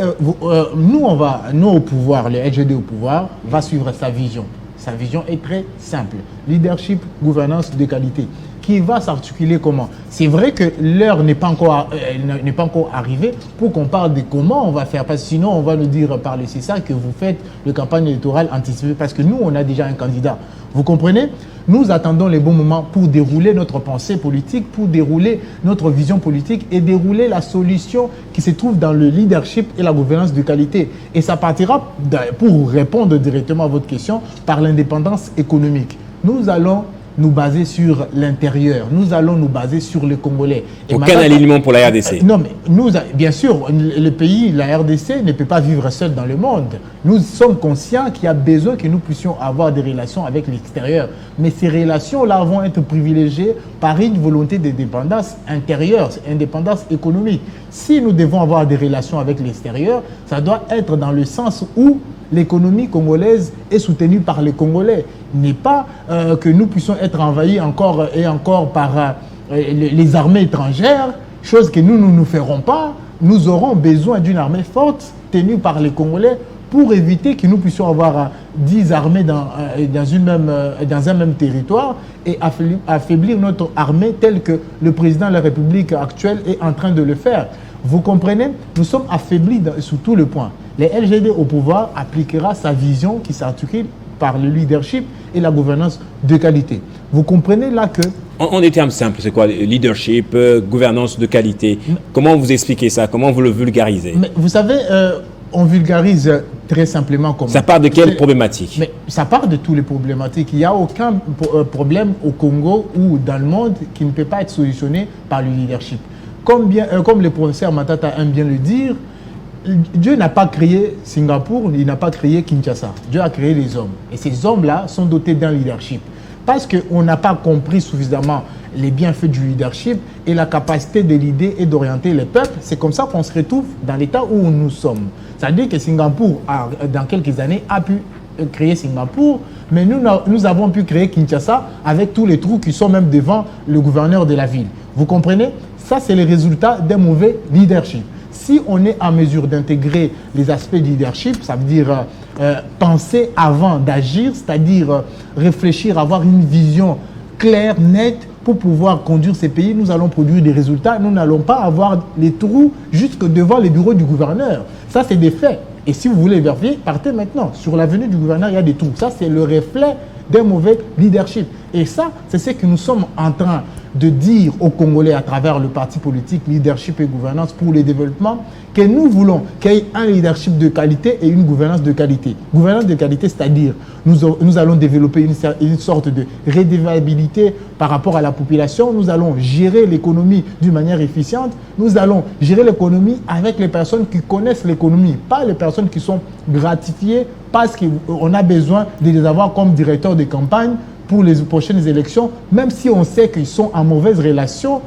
nous au pouvoir, le LGD au pouvoir, va suivre sa vision. Sa vision est très simple. Leadership, gouvernance de qualité. Qui va s'articuler comment? C'est vrai que l'heure n'est pas encore arrivée pour qu'on parle de comment on va faire. Parce que sinon, on va nous dire par le CSA que vous faites le campagne électorale anticipée. Parce que nous, on a déjà un candidat. Vous comprenez? Nous attendons les bons moments pour dérouler notre pensée politique, pour dérouler notre vision politique et dérouler la solution qui se trouve dans le leadership et la gouvernance de qualité. Et ça partira, pour répondre directement à votre question, par l'indépendance économique. Nous allons nous baser sur l'intérieur. Nous allons nous baser sur les Congolais. Aucun alignement pour la RDC. Non, mais bien sûr, le pays, la RDC ne peut pas vivre seul dans le monde. Nous sommes conscients qu'il y a besoin que nous puissions avoir des relations avec l'extérieur. Mais ces relations-là vont être privilégiées par une volonté d'indépendance intérieure, indépendance économique. Si nous devons avoir des relations avec l'extérieur, ça doit être dans le sens où l'économie congolaise est soutenue par les Congolais. N'est pas que nous puissions être envahis encore et encore par les armées étrangères, chose que nous ne ferons pas. Nous aurons besoin d'une armée forte tenue par les Congolais pour éviter que nous puissions avoir 10 armées dans un même territoire et affaiblir notre armée telle que le président de la République actuelle est en train de le faire. Vous comprenez? Nous sommes affaiblis sous tous les points. Le LGD au pouvoir appliquera sa vision qui s'articule par le leadership et la gouvernance de qualité. Vous comprenez là que... En des termes simples, c'est quoi? Leadership, gouvernance de qualité. Comment vous expliquez ça? Comment vous le vulgarisez? Mais vous savez, on vulgarise très simplement comment. Ça part de quelles problématiques? Mais ça part de toutes les problématiques. Il n'y a aucun problème au Congo ou dans le monde qui ne peut pas être solutionné par le leadership. Comme le professeur Matata aime bien le dire, Dieu n'a pas créé Singapour, il n'a pas créé Kinshasa. Dieu a créé les hommes. Et ces hommes-là sont dotés d'un leadership. Parce qu'on n'a pas compris suffisamment les bienfaits du leadership et la capacité de l'idée et d'orienter les peuples, c'est comme ça qu'on se retrouve dans l'état où nous sommes. C'est-à-dire que Singapour, dans quelques années, a pu créer Singapour, mais nous avons pu créer Kinshasa avec tous les trous qui sont même devant le gouverneur de la ville. Vous comprenez? Ça, c'est le résultat d'un mauvais leadership. Si on est en mesure d'intégrer les aspects du leadership, ça veut dire penser avant d'agir, c'est-à-dire réfléchir, avoir une vision claire, nette, pour pouvoir conduire ces pays, nous allons produire des résultats. Nous n'allons pas avoir les trous jusque devant les bureaux du gouverneur. Ça, c'est des faits. Et si vous voulez vérifier, partez maintenant. Sur l'avenue du gouverneur, il y a des trous. Ça, c'est le reflet d'un mauvais leadership. Et ça, c'est ce que nous sommes en train de dire aux Congolais à travers le parti politique, leadership et gouvernance pour le développement, que nous voulons qu'il y ait un leadership de qualité et une gouvernance de qualité. Gouvernance de qualité, c'est-à-dire nous allons développer une sorte de redevabilité par rapport à la population, nous allons gérer l'économie d'une manière efficiente, nous allons gérer l'économie avec les personnes qui connaissent l'économie, pas les personnes qui sont gratifiées parce qu'on a besoin de les avoir comme directeurs de campagne pour les prochaines élections, même si on sait qu'ils sont en mauvaise relation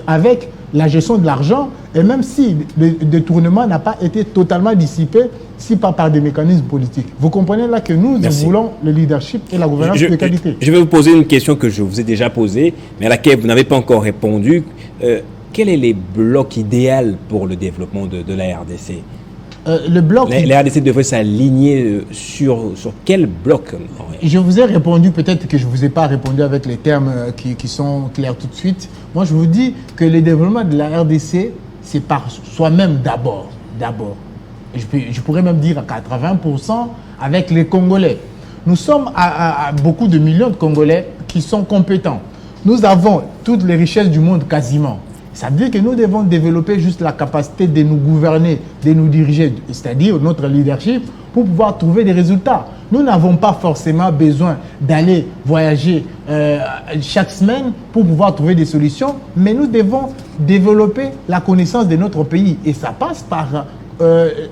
avec la gestion de l'argent, et même si le détournement n'a pas été totalement dissipé, si pas par des mécanismes politiques. Vous comprenez là que nous voulons le leadership et la gouvernance de qualité. Je vais vous poser une question que je vous ai déjà posée, mais à laquelle vous n'avez pas encore répondu. Quel est les blocs idéaux pour le développement de la RDC? Le bloc... La RDC devrait s'aligner sur quel bloc? Je vous ai répondu, peut-être que je ne vous ai pas répondu avec les termes qui sont clairs tout de suite. Moi, je vous dis que le développement de la RDC, c'est par soi-même d'abord. Je pourrais même dire à 80% avec les Congolais. Nous sommes à beaucoup de millions de Congolais qui sont compétents. Nous avons toutes les richesses du monde quasiment. Ça veut dire que nous devons développer juste la capacité de nous gouverner, de nous diriger, c'est-à-dire notre leadership, pour pouvoir trouver des résultats. Nous n'avons pas forcément besoin d'aller voyager chaque semaine pour pouvoir trouver des solutions, mais nous devons développer la connaissance de notre pays. Et ça passe par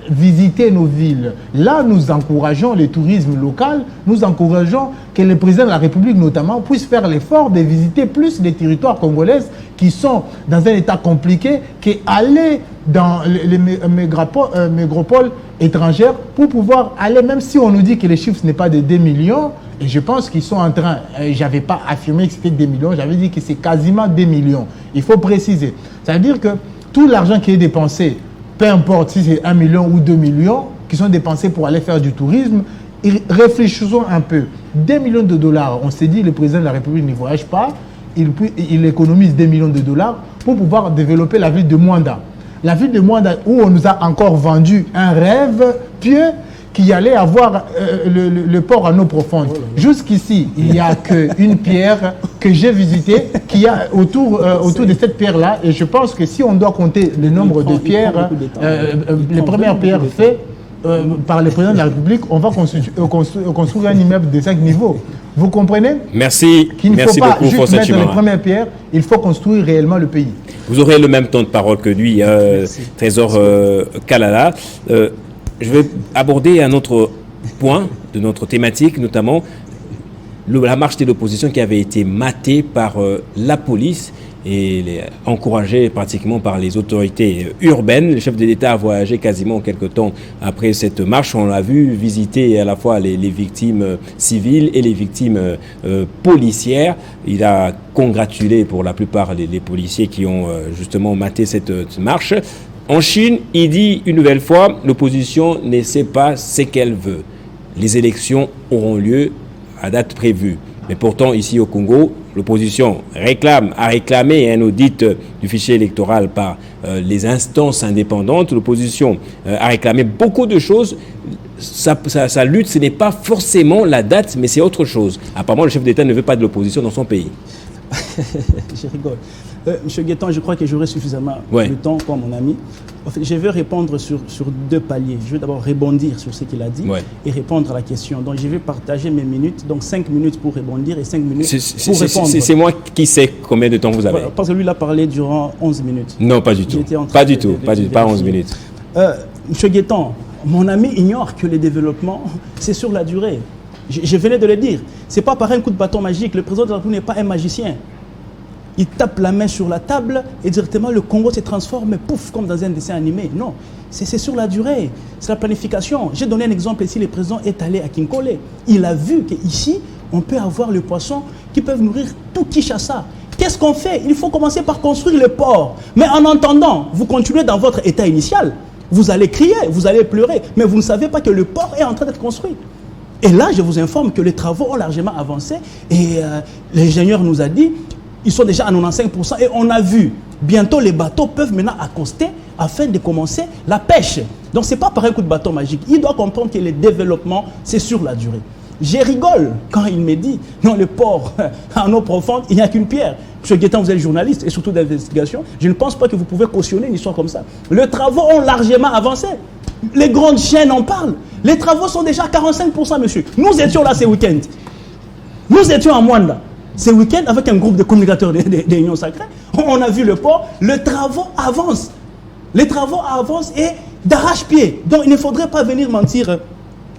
visiter nos villes. Là, nous encourageons le tourisme local, nous encourageons que le président de la République notamment puisse faire l'effort de visiter plus les territoires congolais qui sont dans un état compliqué, qu'aller dans les métropoles étrangères pour pouvoir aller, même si on nous dit que les chiffres ce n'est pas de 2 millions, et je pense qu'ils sont en train, je n'avais pas affirmé que c'était 2 millions, j'avais dit que c'est quasiment 2 millions. Il faut préciser. Ça veut dire que tout l'argent qui est dépensé, peu importe si c'est 1 million ou 2 millions, qui sont dépensés pour aller faire du tourisme, réfléchissons un peu. 2 millions de dollars, on s'est dit le président de la République ne voyage pas, il économise 2 millions de dollars pour pouvoir développer la ville de Mwanda. La ville de Mwanda où on nous a encore vendu un rêve pieux qui allait avoir le port à eau profonde. Jusqu'ici, il n'y a qu'une pierre que j'ai visitée qui a autour de cette pierre-là. Et je pense que si on doit compter le nombre de pierres, les premières pierres faites, par le président de la République, on va construire un immeuble de 5 niveaux. Vous comprenez? Merci. Qu'il ne faut pas juste mettre Chimara. les premières pierres, il faut construire réellement le pays. Vous aurez le même temps de parole que lui, Trésor Kalala. Je vais aborder un autre point de notre thématique, notamment la marche de l'opposition qui avait été matée par la police et encouragée pratiquement par les autorités urbaines. Le chef de l'État a voyagé quasiment quelques temps après cette marche. On l'a vu visiter à la fois les victimes civiles et les victimes policières. Il a congratulé pour la plupart les policiers qui ont justement maté cette marche. En Chine, il dit une nouvelle fois, l'opposition ne sait pas ce qu'elle veut. Les élections auront lieu à date prévue. Mais pourtant, ici au Congo, l'opposition a réclamé un audit du fichier électoral par les instances indépendantes. L'opposition a réclamé beaucoup de choses. Sa lutte, ce n'est pas forcément la date, mais c'est autre chose. Apparemment, le chef d'État ne veut pas de l'opposition dans son pays. Je rigole. Monsieur Guettan, je crois que j'aurai suffisamment de temps pour mon ami. En fait, je vais répondre sur 2 paliers. Je vais d'abord rebondir sur ce qu'il a dit et répondre à la question. Donc, je vais partager mes minutes. Donc, 5 minutes pour rebondir et 5 minutes pour répondre. C'est moi qui sais combien de temps vous avez. Parce que lui, il a parlé durant 11 minutes. Non, pas du tout. Pas 11 minutes. Monsieur Guettan, mon ami ignore que le développement, c'est sur la durée. Je venais de le dire. Ce n'est pas par un coup de bâton magique. Le président de la République n'est pas un magicien. Il tape la main sur la table et directement le Congo se transforme, pouf, comme dans un dessin animé. Non, c'est sur la durée, c'est la planification. J'ai donné un exemple ici, le président est allé à Kinkole. Il a vu qu'ici, on peut avoir le poisson qui peuvent nourrir tout Kinshasa. Qu'est-ce qu'on fait? Il faut commencer par construire le port. Mais en attendant, vous continuez dans votre état initial. Vous allez crier, vous allez pleurer, mais vous ne savez pas que le port est en train d'être construit. Et là, je vous informe que les travaux ont largement avancé et l'ingénieur nous a dit ils sont déjà à 95% et on a vu, bientôt les bateaux peuvent maintenant accoster afin de commencer la pêche. Donc ce n'est pas par un coup de bâton magique. Il doit comprendre que le développement, c'est sur la durée. Je rigole quand il me dit, dans le port, en eau profonde, il n'y a qu'une pierre. M. Guettan, vous êtes journaliste et surtout d'investigation. Je ne pense pas que vous pouvez cautionner une histoire comme ça. Les travaux ont largement avancé. Les grandes chaînes en parlent. Les travaux sont déjà à 45%, monsieur. Nous étions là ce week-end. Nous étions à Mwanda. Ce week-end, avec un groupe de communicateurs des Unions Sacrées, on a vu le port, les travaux avancent. Les travaux avancent et d'arrache-pied. Donc il ne faudrait pas venir mentir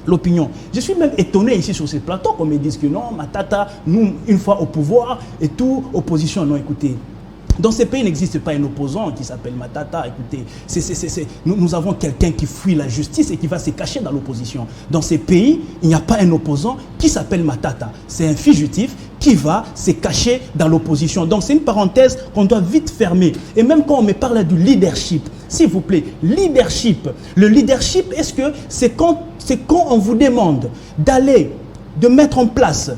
l'opinion. Je suis même étonné ici sur ce plateau qu'on me dise que non, Matata, nous, une fois au pouvoir et tout, opposition, non, écoutez. Dans ces pays, il n'existe pas un opposant qui s'appelle Matata. Écoutez, nous avons quelqu'un qui fuit la justice et qui va se cacher dans l'opposition. Dans ces pays, il n'y a pas un opposant qui s'appelle Matata. C'est un fugitif qui va se cacher dans l'opposition. Donc c'est une parenthèse qu'on doit vite fermer. Et même quand on me parle du leadership, s'il vous plaît, leadership. Le leadership, est-ce que c'est quand on vous demande de mettre en place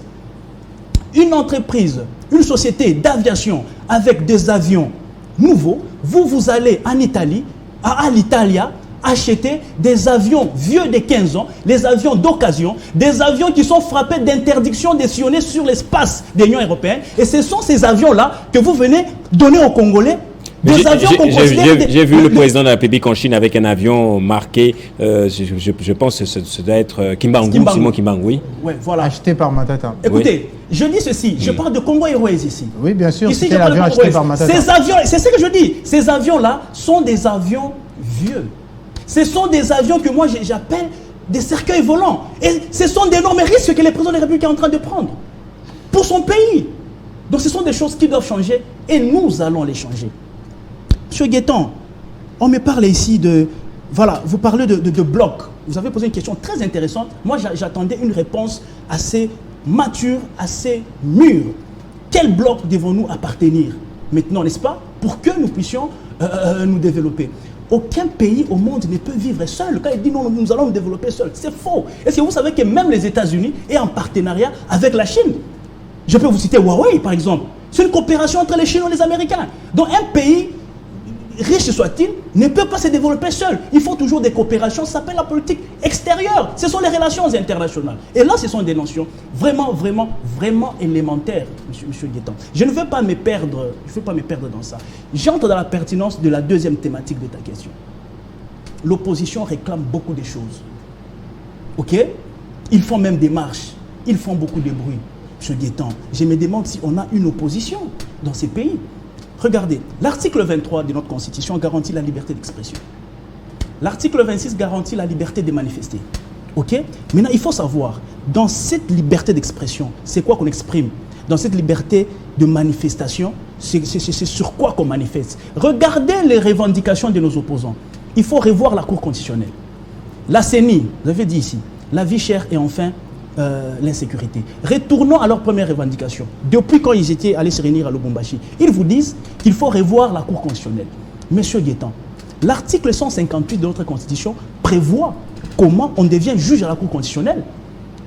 une entreprise, une société d'aviation avec des avions nouveaux, vous allez en Italie, à l'Italia, acheter des avions vieux de 15 ans, les avions d'occasion, des avions qui sont frappés d'interdiction de sillonner sur l'espace de l'Union européenne. Et ce sont ces avions-là que vous venez donner aux Congolais. J'ai vu le président de la République en Chine avec un avion marqué, je pense que ce doit être Simon Kimbangu, oui. Ouais, voilà. Acheté par Matata. Écoutez, je dis ceci, je parle de Congo Airways ici. Oui, bien sûr, c'est l'avion acheté par Matata. Ces avions, c'est ce que je dis, ces avions-là sont des avions vieux. Ce sont des avions que moi j'appelle des cercueils volants. Et ce sont d'énormes risques que le président de la République est en train de prendre pour son pays. Donc ce sont des choses qui doivent changer et nous allons les changer. Monsieur Guettan, on me parle ici de... Voilà, vous parlez de blocs. Vous avez posé une question très intéressante. Moi, j'attendais une réponse assez mature, assez mûre. Quel bloc devons-nous appartenir maintenant, n'est-ce pas, pour que nous puissions nous développer? Aucun pays au monde ne peut vivre seul. Quand il dit non, nous allons nous développer seuls, c'est faux. Est-ce que vous savez que même les États-Unis sont en partenariat avec la Chine? Je peux vous citer Huawei, par exemple. C'est une coopération entre les Chinois et les Américains. Donc un pays, riche soit-il, ne peut pas se développer seul. Il faut toujours des coopérations. Ça s'appelle la politique extérieure. Ce sont les relations internationales. Et là, ce sont des notions vraiment, vraiment, vraiment élémentaires, monsieur Guettan. Je ne veux pas me perdre dans ça. J'entre dans la pertinence de la deuxième thématique de ta question. L'opposition réclame beaucoup de choses. Ok? Ils font même des marches. Ils font beaucoup de bruit. Je détends. Je me demande si on a une opposition dans ces pays. Regardez, l'article 23 de notre Constitution garantit la liberté d'expression. L'article 26 garantit la liberté de manifester. Ok? Maintenant, il faut savoir, dans cette liberté d'expression, c'est quoi qu'on exprime? Dans cette liberté de manifestation, c'est sur quoi qu'on manifeste. Regardez les revendications de nos opposants. Il faut revoir la Cour constitutionnelle. La CENI, vous avez dit ici, la vie chère et enfin l'insécurité. Retournons à leur première revendication. Depuis quand ils étaient allés se réunir à Lubumbashi, ils vous disent qu'il faut revoir la Cour constitutionnelle. Monsieur Guettan, l'article 158 de notre Constitution prévoit comment on devient juge à la Cour constitutionnelle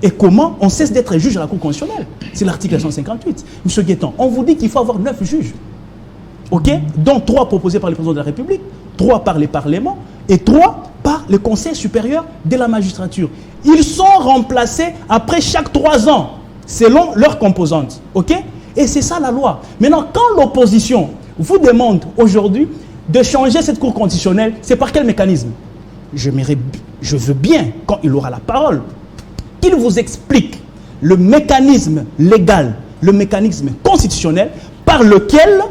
et comment on cesse d'être juge à la Cour constitutionnelle. C'est l'article 158. Monsieur Guettan, on vous dit qu'il faut avoir 9 juges, ok, dont 3 proposés par le président de la République, 3 par les parlements et 3 par le Conseil supérieur de la magistrature. Ils sont remplacés après chaque 3 ans, selon leurs composantes. Ok? Et c'est ça la loi. Maintenant, quand l'opposition vous demande aujourd'hui de changer cette Cour constitutionnelle, c'est par quel mécanisme? Je veux bien, quand il aura la parole, qu'il vous explique le mécanisme légal, le mécanisme constitutionnel par lequel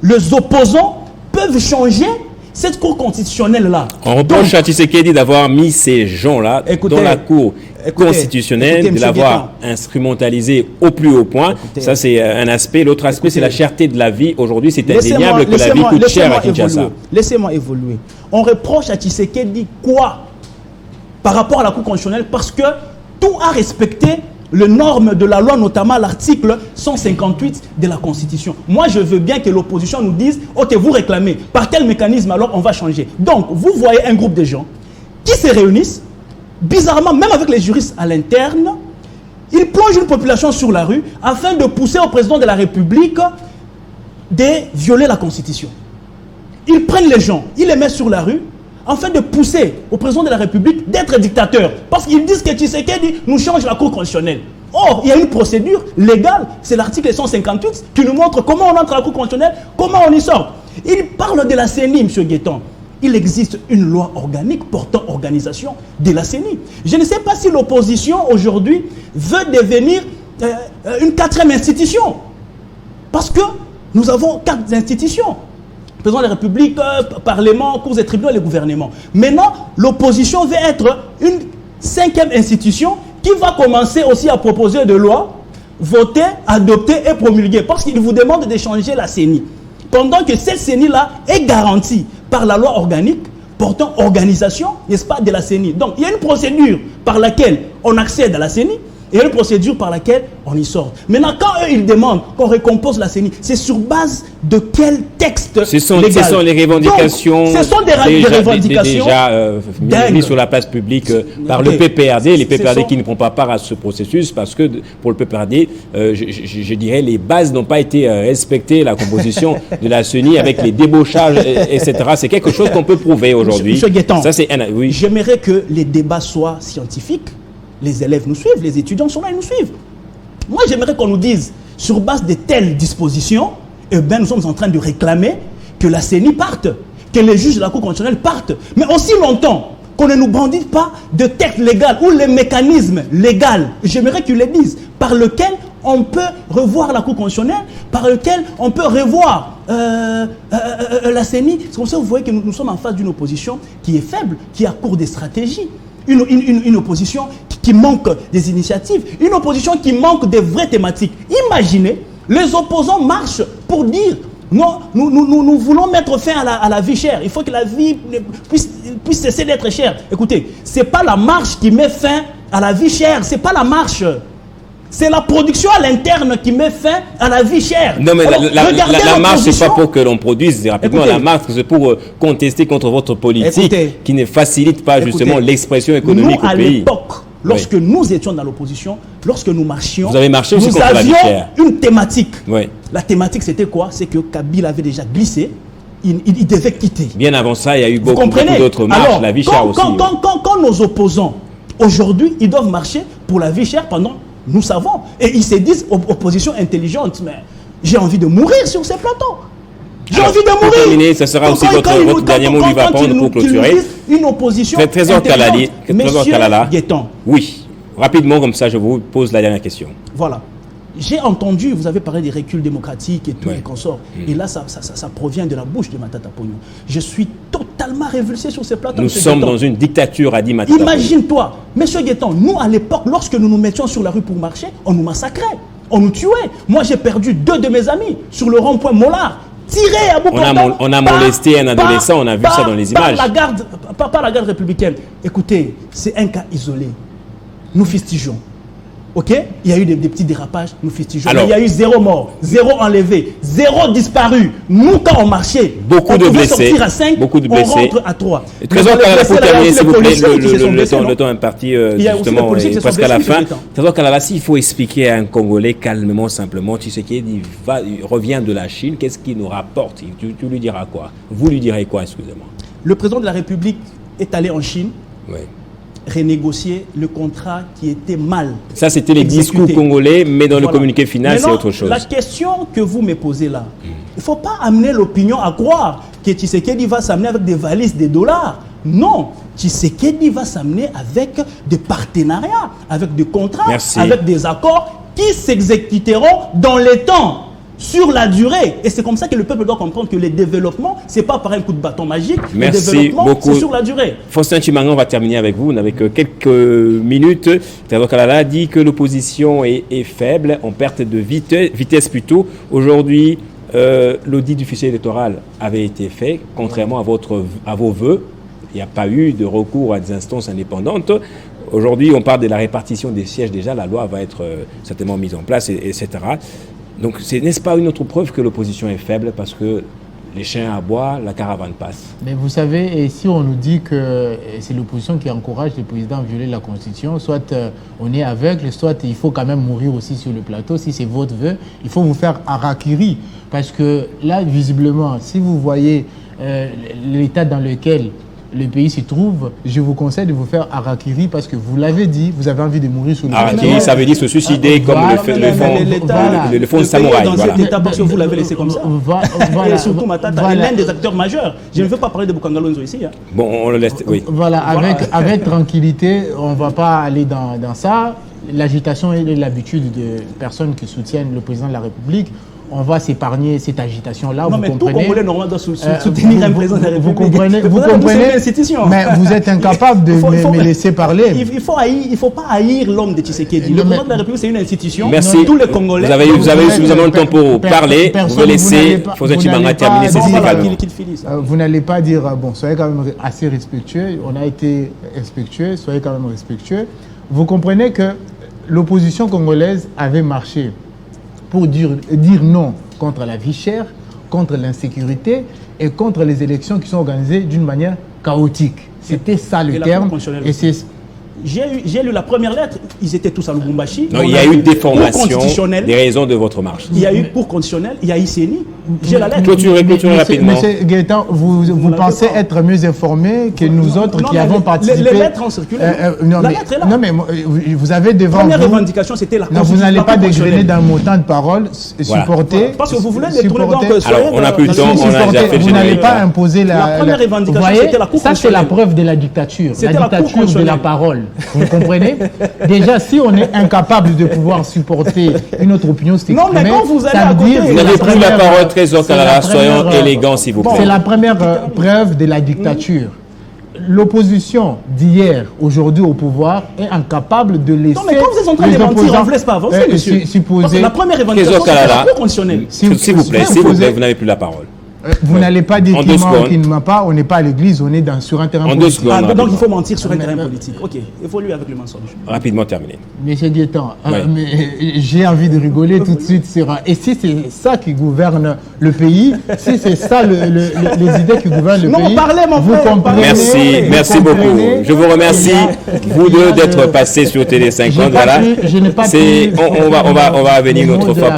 les opposants peuvent changer cette Cour constitutionnelle-là. On reproche à Tshisekedi d'avoir mis ces gens-là dans la Cour constitutionnelle, de l'avoir instrumentalisé au plus haut point. Ça, c'est un aspect. L'autre aspect, c'est la cherté de la vie. Aujourd'hui, c'est indéniable que la vie coûte cher à Kinshasa. Laissez-moi évoluer. On reproche à Tshisekedi quoi par rapport à la Cour constitutionnelle? Parce que tout a respecté les normes de la loi, notamment l'article 158 de la Constitution. Moi, je veux bien que l'opposition nous dise « Ok, vous réclamez. Par quel mécanisme alors on va changer ?» Donc, vous voyez un groupe de gens qui se réunissent, bizarrement, même avec les juristes à l'interne, ils plongent une population sur la rue afin de pousser au président de la République de violer la Constitution. Ils prennent les gens, ils les mettent sur la rue, afin de pousser au président de la République d'être dictateur. Parce qu'ils disent que Tshisekedi nous change la Cour constitutionnelle. Or, il y a une procédure légale, c'est l'article 158, qui nous montre comment on entre à la Cour constitutionnelle, comment on y sort. Il parle de la CENI, M. Guettan. Il existe une loi organique portant organisation de la CENI. Je ne sais pas si l'opposition aujourd'hui veut devenir une 4e institution. Parce que nous avons 4 institutions. Président de la République, Parlement, cours et tribunaux et le gouvernement. Maintenant, l'opposition veut être une 5e institution qui va commencer aussi à proposer des lois, voter, adopter et promulguer. Parce qu'il vous demande de changer la CENI. Pendant que cette CENI-là est garantie par la loi organique portant organisation, n'est-ce pas, de la CENI. Donc, il y a une procédure par laquelle on accède à la CENI. Il y a une procédure par laquelle on y sort. Maintenant, quand eux, ils demandent qu'on recompose la CENI, c'est sur base de quel texte ce sont les revendications. Donc, ce sont des revendications déjà mises sur la place publique par le PPRD. Les PPRD qui ne prennent pas part à ce processus parce que pour le PPRD, je dirais, les bases n'ont pas été respectées. La composition de la CENI avec les débauchages, etc. C'est quelque chose qu'on peut prouver aujourd'hui. Monsieur Guettan, ça, oui. J'aimerais que les débats soient scientifiques. Les élèves nous suivent, les étudiants sont là, ils nous suivent. Moi, j'aimerais qu'on nous dise, sur base de telles dispositions, eh bien, nous sommes en train de réclamer que la CENI parte, que les juges de la Cour constitutionnelle partent. Mais aussi longtemps qu'on ne nous brandisse pas de texte légal ou les mécanismes légaux, j'aimerais qu'ils les disent, par lequel on peut revoir la Cour constitutionnelle, par lequel on peut revoir la CENI. C'est comme ça que vous voyez que nous sommes en face d'une opposition qui est faible, qui est à court de stratégie. Une opposition qui manque des initiatives, une opposition qui manque de vraies thématiques. Imaginez, les opposants marchent pour dire non, nous voulons mettre fin à la vie chère. Il faut que la vie puisse cesser d'être chère. Écoutez, ce n'est pas la marche qui met fin à la vie chère, ce n'est pas la marche. C'est la production à l'interne qui met fin à la vie chère. Non, mais la marche, ce n'est pas pour que l'on produise rapidement. La marche, c'est pour contester contre votre politique qui ne facilite pas justement l'expression économique au pays. Nous, à l'époque, lorsque nous étions dans l'opposition, lorsque nous marchions, vous avez marché aussi contre la vie chère. Une thématique. Oui. La thématique, c'était quoi? C'est que Kabila avait déjà glissé. Il devait quitter. Bien avant ça, il y a eu beaucoup d'autres marches. Alors, la vie chère aussi. Quand nos opposants, aujourd'hui, ils doivent marcher pour la vie chère pendant... Nous savons. Et ils se disent, opposition intelligente, mais j'ai envie de mourir sur ces plateaux. J'ai envie de Pour mourir. terminer, ce sera aussi votre dernier mot, lui va prendre pour clôturer. Une opposition. Trésor Kalala. Guettant. Oui, rapidement, comme ça, je vous pose la dernière question. Voilà. J'ai entendu, vous avez parlé des reculs démocratiques et tout, les consorts. Et là, ça provient de la bouche de Matata Ponyo. Je suis totalement révulsé sur ces plateaux. Nous sommes dans une dictature, a dit Matata Ponyo. Imagine-toi, monsieur Guettant, nous, à l'époque, lorsque nous nous mettions sur la rue pour marcher, on nous massacrait, on nous tuait. Moi, j'ai perdu 2 de mes amis sur le rond-point Mollard. Tiré à bout portant. On a molesté un adolescent, on a vu ça dans les images. Par la garde républicaine. Écoutez, c'est un cas isolé. Nous fustigeons. Ok? Il y a eu des petits dérapages, nous fustigeons. Mais il y a eu 0 mort, 0 enlevé, 0 disparu. Nous, quand on marchait, beaucoup de blessés, sortir à 5, beaucoup de blessés. On rentre à 3. Trésor Kalala, pour terminer, s'il vous plaît, le temps imparti, justement, est presque à la fin. Trésor Kalala, s'il faut expliquer à un Congolais calmement, simplement, tu sais qu'il revient de la Chine, qu'est-ce qu'il nous rapporte? Tu lui diras quoi? Vous lui direz quoi, excusez-moi? Le président de la République est allé en Chine. Oui. Renégocier le contrat qui était mal. Ça, c'était les discours congolais, mais dans le communiqué final, c'est autre chose. La question que vous me posez là, il ne faut pas amener l'opinion à croire que Tshisekedi va s'amener avec des valises de dollars. Non, Tshisekedi va s'amener avec des partenariats, avec des contrats, avec des accords qui s'exécuteront dans les temps. Sur la durée. Et c'est comme ça que le peuple doit comprendre que le développement, ce n'est pas par un coup de bâton magique. Merci le développement, beaucoup. C'est sur la durée. Faustin Chimangan, on va terminer avec vous. On avait que quelques minutes. Trésor Kalala dit que l'opposition est faible, en perte de vitesse plutôt. Aujourd'hui, l'audit du fichier électoral avait été fait, contrairement à vos vœux. Il n'y a pas eu de recours à des instances indépendantes. Aujourd'hui, on parle de la répartition des sièges. Déjà, la loi va être certainement mise en place, etc. Donc, n'est-ce pas une autre preuve que l'opposition est faible parce que les chiens aboient, la caravane passe? Mais vous savez, et si on nous dit que c'est l'opposition qui encourage les présidents à violer la Constitution, soit on est aveugle, soit il faut quand même mourir aussi sur le plateau. Si c'est votre vœu, il faut vous faire harakiri. Parce que là, visiblement, si vous voyez l'état dans lequel le pays se trouve, je vous conseille de vous faire harakiri parce que vous l'avez dit, vous avez envie de mourir sous le harakiri, ça veut dire se suicider comme le fond samouraï. Dans cet état parce que vous l'avez laissé comme ça. Et surtout Matata est l'un des acteurs majeurs. Je ne veux pas parler de Bukangalonzo ici. Bon, on le laisse, oui. Voilà, avec tranquillité, on ne va pas aller dans ça. L'agitation est l'habitude de personnes qui soutiennent le président de la République. On va s'épargner cette agitation-là. Non, mais tout Congolais normalement doit soutenir un président de la République. Vous comprenez, mais vous êtes incapable de me laisser parler. Il ne faut pas haïr l'homme de Tshisekedi. Le président de la République, c'est une institution. Merci. Tous les Congolais. Vous avez eu suffisamment de temps pour parler. Vous me laissez Faustin Chimangan terminer ses également. Vous n'allez pas dire, bon, soyez quand même assez respectueux. On a été respectueux, soyez quand même respectueux. Vous comprenez que l'opposition congolaise avait marché pour dire non contre la vie chère, contre l'insécurité et contre les élections qui sont organisées d'une manière chaotique. C'était ça le terme. Et c'est J'ai lu la première lettre, ils étaient tous à Lubumbashi. Non, il y a eu des formations, des raisons de votre marche. Il y a eu pour conditionnel, il y a ICNI. J'ai la lettre. Clôturez rapidement. Monsieur Gaëtan, vous pensez être mieux informé que nous autres qui avons participé. Les lettres ont circulé. La lettre est là. Non, mais vous avez devant vous... La première revendication, c'était la constitution. Non, vous n'allez pas dégrainer dans mon temps de parole, supporter... Parce que vous voulez détourner donc... Alors, on n'a plus le temps, on a déjà fait le Vous n'allez pas imposer la première revendication, c'était la Cour constitutionnelle. Ça, c'est la preuve de la dictature. La dictature de la parole. Vous comprenez? Déjà, si on est incapable de pouvoir supporter une autre opinion, c'est non, mais quand vous allez à côté, vous n'avez plus la parole, Trésor Kalala, soyons élégants, s'il vous plaît. C'est la première preuve de la dictature. L'opposition d'hier, aujourd'hui au pouvoir, est incapable de laisser... Non, mais quand vous êtes en train de mentir, on ne vous laisse pas avancer, monsieur. Parce que la première revendication, c'est la Cour constitutionnelle. S'il vous plaît, vous n'avez plus la parole. Vous n'allez pas dire qu'il ne m'a pas, on n'est pas à l'église, on est sur un terrain politique. Donc il faut mentir sur un terrain politique. Ok, évolue avec le mensonge. Rapidement terminé. Monsieur Guettant, j'ai envie de rigoler tout de suite sur... Et si c'est ça qui gouverne le pays, si c'est ça les idées qui gouvernent le pays... Non, parlez mon frère. Merci beaucoup. Je vous remercie, vous deux, d'être passés sur Télé 50. Voilà. On va venir une autre fois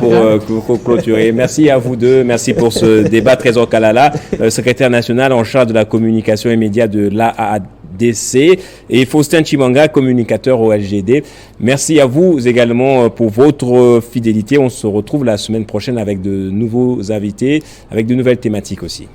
pour clôturer. Merci à vous deux, merci pour ce débat très Kalala, secrétaire national en charge de la communication et médias de l'AAD. décès, et Faustin Chimanga, communicateur au LGD. Merci à vous également pour votre fidélité. On se retrouve la semaine prochaine avec de nouveaux invités, avec de nouvelles thématiques aussi.